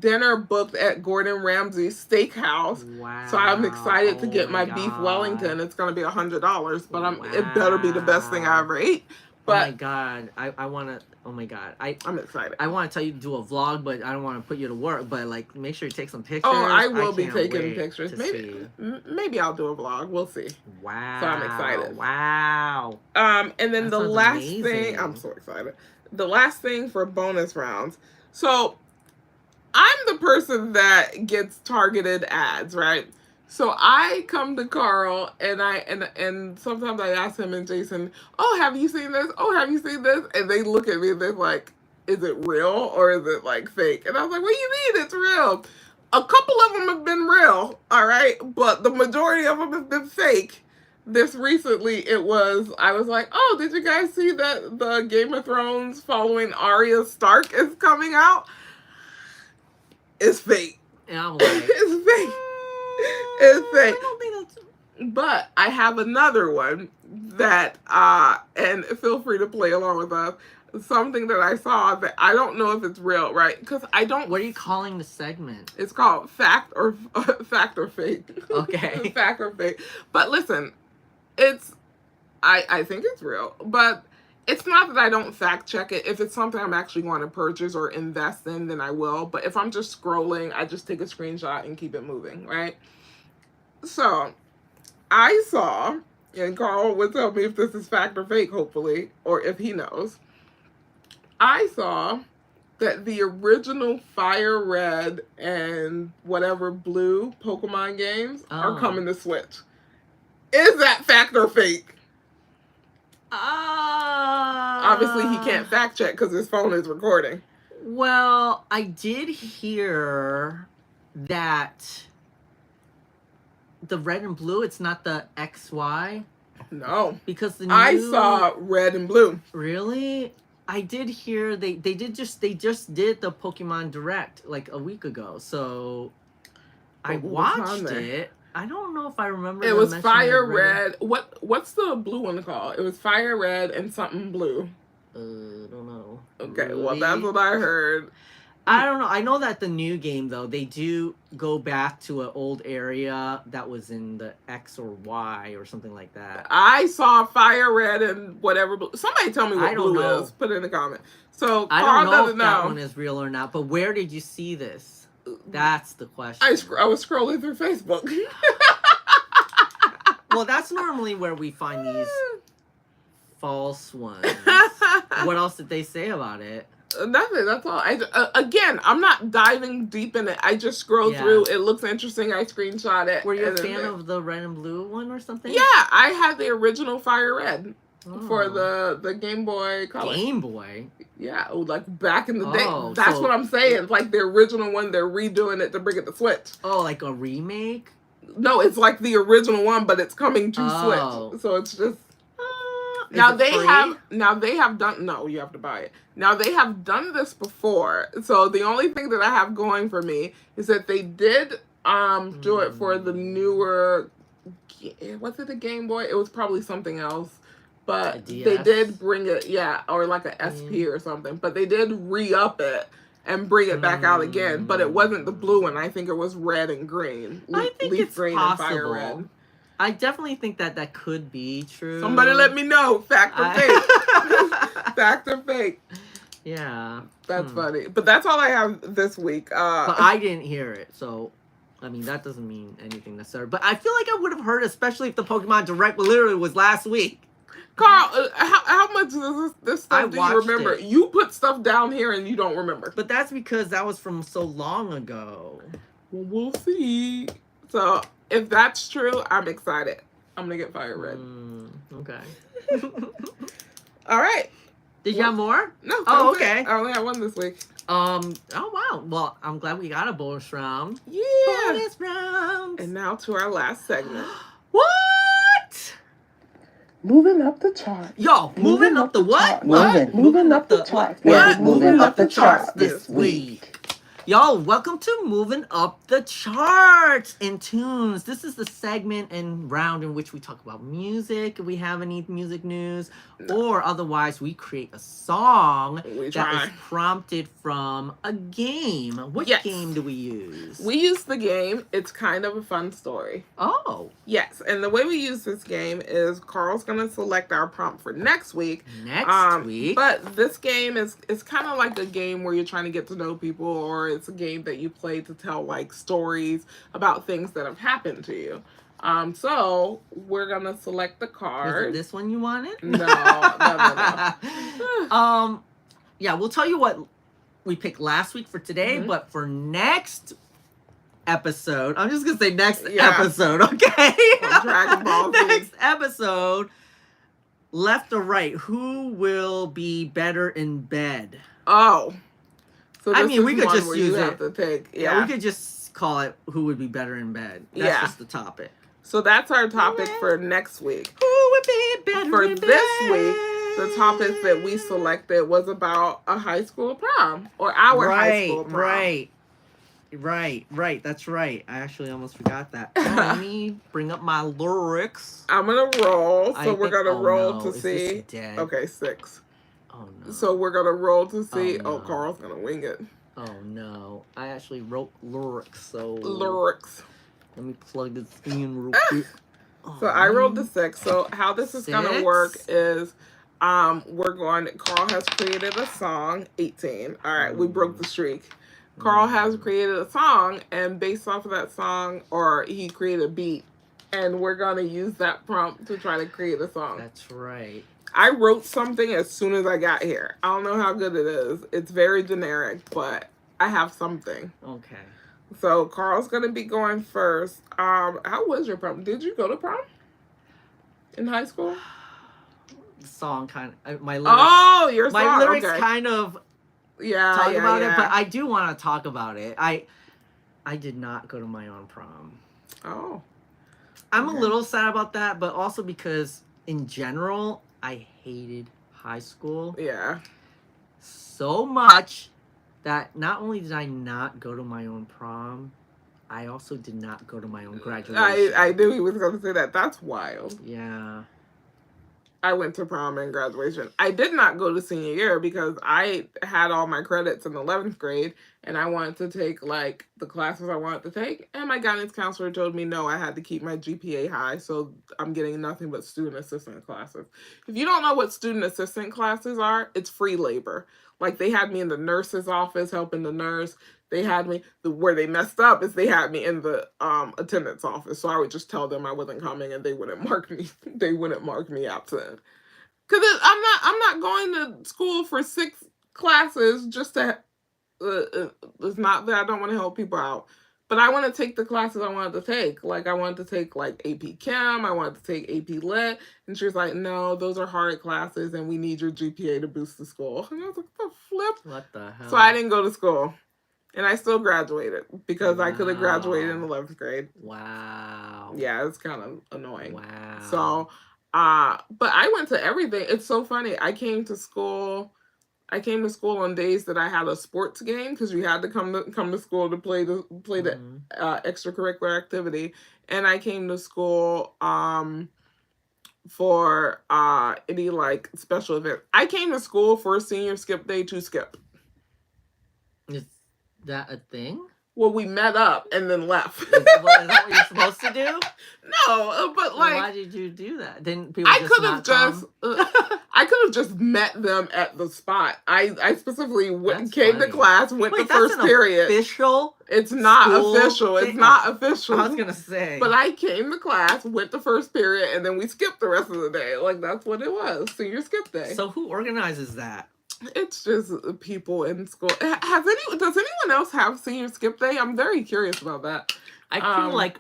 dinner booked at Gordon Ramsay's Steakhouse. Wow. So I'm excited to get my beef Wellington. It's gonna be $100, but it better be the best thing I ever ate. But, oh my god, I want to. Oh my god, I'm excited. I want to tell you to do a vlog, but I don't want to put you to work. But like, make sure you take some pictures. Oh, I will be taking pictures. Maybe I'll do a vlog. We'll see. Wow. So I'm excited. Wow. And then the last thing, I'm so excited. The last thing for bonus rounds. So I'm the the person that gets targeted ads, right? So I come to Carl and sometimes I ask him and Jason, oh, have you seen this? Oh, have you seen this? And they look at me and they're like, is it real or is it like fake? And I was like, what do you mean it's real? A couple of them have been real, all right? But the majority of them have been fake. This recently, I was like, oh, did you guys see that the Game of Thrones following Arya Stark is coming out? It's fake. And I'm like, it's fake. It's fake. I don't think that's... But I have another one that, and feel free to play along with us. Something that I saw that I don't know if it's real, right? Because I don't. What are you calling the segment? It's called Fact or Fake. Okay. Fact or Fake. But listen, I think it's real, but it's not that I don't fact check it. If it's something I'm actually going to purchase or invest in, then I will. But if I'm just scrolling, I just take a screenshot and keep it moving, right? So I saw, and Carl would tell me if this is fact or fake, hopefully, or if he knows. I saw that the original Fire Red and whatever blue Pokemon games are coming to Switch. Is that fact or fake? Obviously, he can't fact check because his phone is recording. Well, I did hear that the red and blue, it's not the XY. No. Because I saw red and blue. Really? I did hear they just did the Pokemon Direct like a week ago, so I watched it. I don't know if I remember. It was Fire Red. What's the blue one called? It was Fire Red and something blue. I don't know. Okay, really? Well that's what I heard. I don't know. I know that the new game though, they do go back to an old area that was in the X or Y or something like that. I saw Fire Red and whatever blue. Somebody tell me what blue is. Put it in the comment. So I don't know if that one is real or not. But where did you see this? That's the question. I was scrolling through Facebook. Well, that's normally where we find these false ones. What else did they say about it? Nothing. That's all. Again, I'm not diving deep in it. I just scroll through. It looks interesting. I screenshot it. Were you a fan of the red and blue one or something? Yeah, I had the original Fire Red for the Game Boy Color. Game Boy? Yeah, like back in the day. That's what I'm saying. Like the original one, they're redoing it to bring it to Switch. Oh, like a remake? No, it's like the original one, but it's coming to Switch. So it's just. Now they have done. No, you have to buy it. Now they have done this before. So the only thing that I have going for me is that they did do it for the newer. Was it a Game Boy? It was probably something else. But they did bring it, or like a SP or something. But they did re-up it and bring it back out again. But it wasn't the blue one. I think it was red and green. I think Leaf it's green possible. And Fire Red. I definitely think that could be true. Somebody let me know. Fact or fake. Fact or fake. Yeah. That's funny. But that's all I have this week. But I didn't hear it, so I mean that doesn't mean anything necessarily. But I feel like I would have heard, especially if the Pokemon Direct literally was last week. Carl, how much of this stuff do you remember? It. You put stuff down here and you don't remember. But that's because that was from so long ago. Well, we'll see. So if that's true, I'm excited. I'm gonna get Fire Red. Okay. All right. Did you have more? No. Oh, okay. I only have one this week. Oh wow. Well, I'm glad we got a bonus round. Yeah. Bonus round. And now to our last segment. What? Moving up the chart. Yo, moving up the what? Moving up the chart. What? Moving up the charts this week. Yo, welcome to Moving Up the Charts and Tunes. This is the segment and round in which we talk about music, if we have any music news, or otherwise we create a song that is prompted from a game. What game do we use? We use the game. It's kind of a fun story. Oh. Yes, and the way we use this game is Carl's going to select our prompt for next week. Next week? But this game is kind of like a game where you're trying to get to know people, or it's a game that you play to tell like stories about things that have happened to you. So we're gonna select the card. Is it this one you wanted? No. Yeah, we'll tell you what we picked last week for today, but for next episode, I'm just gonna say next episode, okay? Dragon Ball Z. Next episode, left or right, who will be better in bed? Oh, so I mean, we could just use it. Have to take, yeah, we could just call it "Who would be better in bed." That's just the topic. So that's our topic for next week. Who would be better for in bed? this week? The topic that we selected was about a high school prom or our high school prom. Right. That's right. I actually almost forgot that. Let me bring up my lyrics. I'm gonna roll, so we're gonna roll to see. Okay, 6. Oh no. So we're gonna roll to see. Oh, Carl's gonna wing it. Oh no. I actually wrote lyrics, so lyrics. Let me plug this in real quick. So I rolled the 6. So how this is gonna work is Carl has created a song, 18. All right, we broke the streak. Carl has created a song, and based off of that song, or he created a beat, and we're gonna use that prompt to try to create a song. That's right. I wrote something as soon as I got here. I don't know how good it is. It's very generic, but I have something. Okay. So Carl's gonna be going first. How was your prom? Did you go to prom in high school? The song kind of my lyrics. Oh, your song. My lyrics kind of talk about it, but I do want to talk about it. I did not go to my own prom. Oh. I'm a little sad about that, but also because in general I hated high school. Yeah. So much that not only did I not go to my own prom, I also did not go to my own graduation. I knew he was going to say that. That's wild. Yeah. I went to prom and graduation. I did not go to senior year because I had all my credits in 11th grade and I wanted to take like the classes I wanted to take. And my guidance counselor told me no, I had to keep my GPA high. So I'm getting nothing but student assistant classes. If you don't know what student assistant classes are, it's free labor. Like they had me in the nurse's office helping the nurse. They had me, where they messed up is they had me in the attendance office. So I would just tell them I wasn't coming and they wouldn't mark me absent. Cause I'm not going to school for 6 classes just to, it's not that I don't want to help people out, but I want to take the classes I wanted to take. Like I wanted to take like AP Chem, I wanted to take AP Lit, and she was like, no, those are hard classes and we need your GPA to boost the school. And I was like, the flip? What the hell? So I didn't go to school. And I still graduated because I could have graduated in 11th grade. Wow. Yeah, it's kind of annoying. Wow. So, but I went to everything. It's so funny. I came to school on days that I had a sports game because you had to come to school to play the extracurricular activity. And I came to school for any like special event. I came to school for senior skip day to skip. Is that a thing? Well, we met up and then left. Is that what you're supposed to do? No, but like, why did you do that? Didn't people I could have just met them at the spot. I specifically came to class, went the first period. Official? It's not official. It's not official. I was gonna say, but I came to class, went the first period, and then we skipped the rest of the day. Like that's what it was. Senior skip day. So who organizes that? It's just people in school. Does anyone else have senior skip day? I'm very curious about that. I feel like,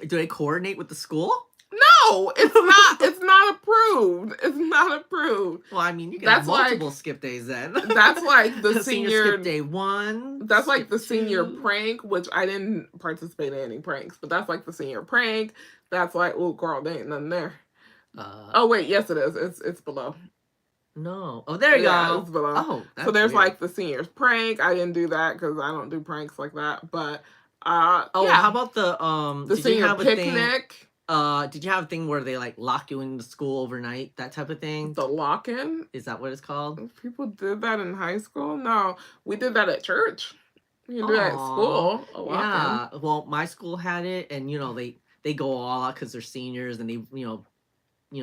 do they coordinate with the school? No, it's not. It's not approved. It's not approved. Well, I mean, you can have multiple skip days then. That's like the senior skip day 1. That's like the senior prank, which I didn't participate in any pranks, but that's like the senior prank. That's like, oh, Carl, there ain't nothing there. Oh wait, yes, it is. It's below. No. Oh, there you go. It's below. Oh, that's so there's weird. like the seniors prank. I didn't do that because I don't do pranks like that. But how about the senior picnic? Did you have a thing where they like lock you in the school overnight? That type of thing. The lock-in? Is that what it's called? People did that in high school. No, we did that at church. You do that at school. Yeah. Well, my school had it, and they go all out because they're seniors, and they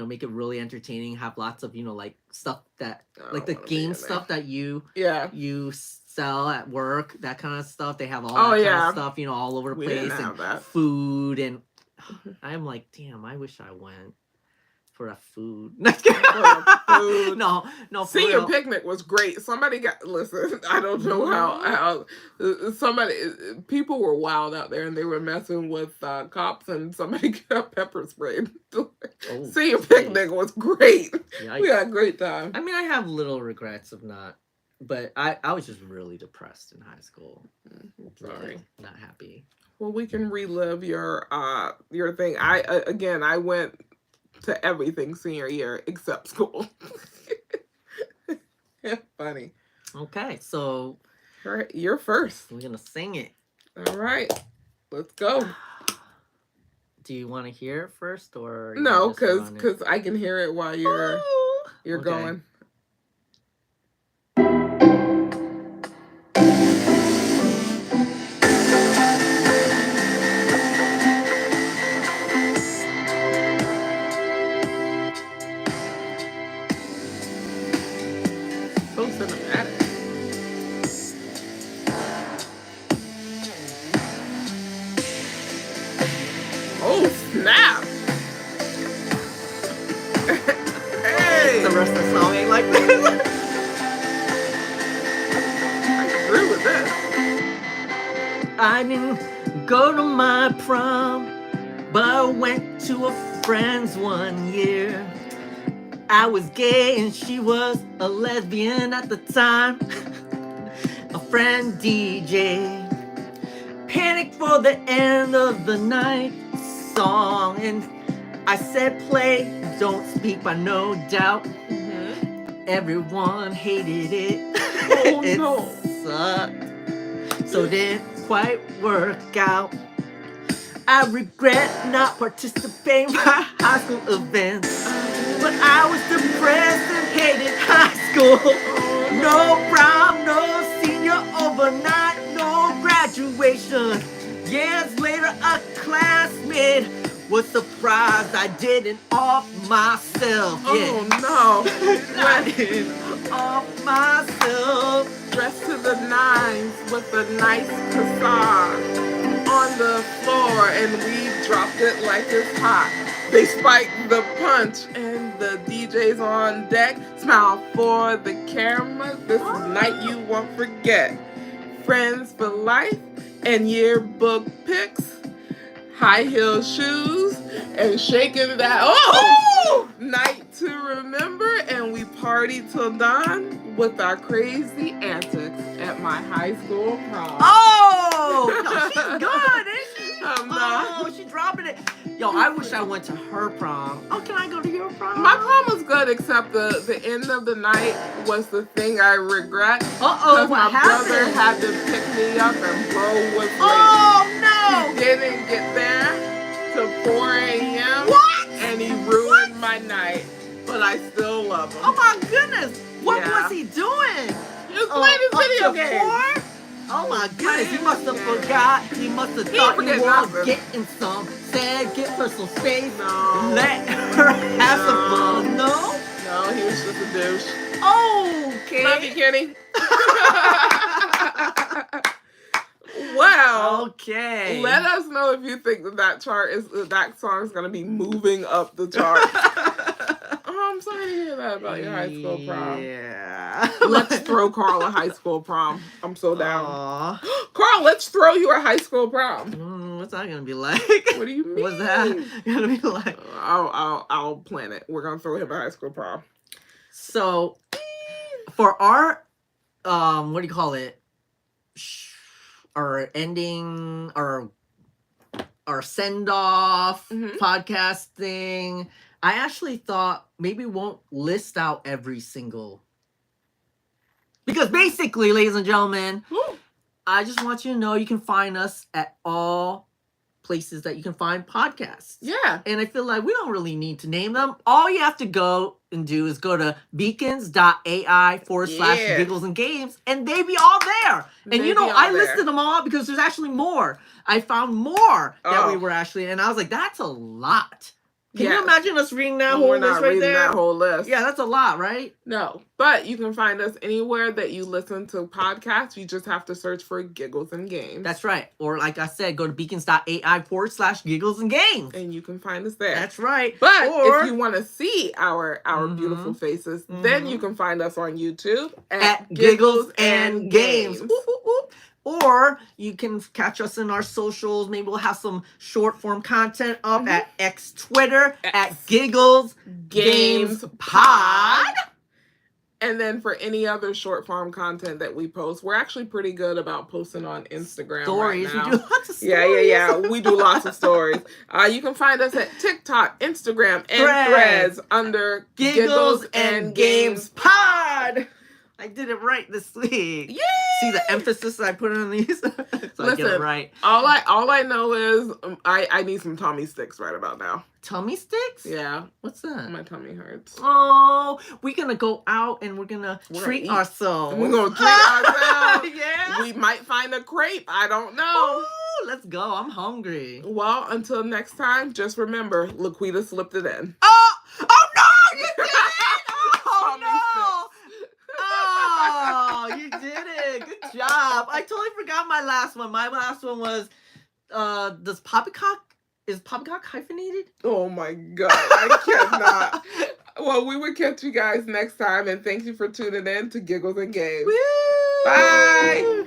make it really entertaining, have lots of, like stuff that, like the game stuff that you sell at work, that kind of stuff. They have all that kind of stuff, all over the place, and food, and I'm like, damn, I wish I went for the food. No. Senior picnic was great. Somebody I don't know how people were wild out there and they were messing with cops and somebody got pepper sprayed. Senior picnic was great. We had a great time. I mean, I have little regrets of not, but I was just really depressed in high school. Sorry. Not happy. Well, we can relive your thing. I went to everything senior year except school. Funny. Okay, so all right, you're first. We're gonna sing it. All right, let's go. Do you want to hear it first, or no? Because I can hear it while you're going. Oh, snap! Hey! The rest of the song ain't like this. I agree with this. I didn't go to my prom, but I went to a friend's one year. I was gay and she was a lesbian at the time. A friend DJ panicked for the end of the night song, and I said play Don't Speak by No Doubt. Everyone hated it. Oh, it no. sucked, so didn't quite work out. I regret not participating in my high school events, but I was depressed and hated high school. No prom, no senior overnight, no graduation. Years later, a classmate was surprised I didn't off myself. Oh no. I didn't off myself. Dressed to the nines with a nice cassage on the floor, and we dropped it like it's hot. They spiked the punch and the DJ's on deck. Smile for the camera. This is a night you won't forget. Friends for life and yearbook pics. High heel shoes and shaking that night to remember, and we partied till dawn with our crazy antics at my high school prom. Oh, no, she's good, isn't she? I'm not. Oh, she's dropping it. Yo, I wish I went to her prom. Oh, can I go to your prom? My prom was good, except the end of the night was the thing I regret. What my happened? brother had to pick me up and bro was late. Oh, no. He didn't get there till 4 a.m. What? And he ruined my night. But I still love him. Oh, my goodness. What was he doing? He was playing his video game. Oh my goodness, he must have forgot. He must have thought you were getting some. Said, give her some space. No. Let her have some fun. No? No, he was just a douche. Okay. Love you, Kenny. Wow. Okay. Let us know if you think that song is going to be moving up the chart. Oh, I'm sorry to hear that about your high school prom. Yeah. Let's throw Carl a high school prom. I'm so down. Aww. Carl, let's throw you a high school prom. What's that gonna be like? What do you mean? What's that gonna be like? I'll plan it. We're gonna throw him a high school prom. So, for our what do you call it? Our ending, our send off podcast thing. I actually thought maybe we won't list out every single. Because basically, ladies and gentlemen, I just want you to know you can find us at all places that you can find podcasts. Yeah. And I feel like we don't really need to name them. All you have to go and do is go to beacons.ai/Giggles and Games, and they be all there. And you know, I listed them all because there's actually more. I found more that we were actually, and I was like, that's a lot. Can you imagine us reading that whole list right reading there? That whole list. Yeah, that's a lot, right? No, but you can find us anywhere that you listen to podcasts. You just have to search for Giggles and Games. That's right. Or like I said, go to beacons.ai/Giggles and Games. And you can find us there. That's right. But if you want to see our beautiful faces, then you Mm-hmm. can find us on YouTube at Giggles and Games. Or you can catch us in our socials. Maybe we'll have some short form content up at Twitter at Giggles Games Pod. And then for any other short form content that we post, we're actually pretty good about posting on Instagram. Stories. Right now. We do lots of stories. Yeah. We do lots of stories. You can find us at TikTok, Instagram, and Threads under Giggles and Games Pod. I did it right this week. Yay! See the emphasis I put on these? So Listen, I get it right. All I know is I need some tummy sticks right about now. Tummy sticks? Yeah. What's that? My tummy hurts. Oh, we're going to go out and we're going to treat ourselves. We're going to treat ourselves. Yeah. We might find a crepe. I don't know. Ooh, let's go. I'm hungry. Well, until next time, just remember, Laquita slipped it in. Oh no, you did it! Oh no! Oh, you did it. Good job. I totally forgot my last one. My last one was, is poppycock hyphenated? Oh my God, I cannot. Well, we will catch you guys next time, and thank you for tuning in to Giggles and Games. Woo! Bye!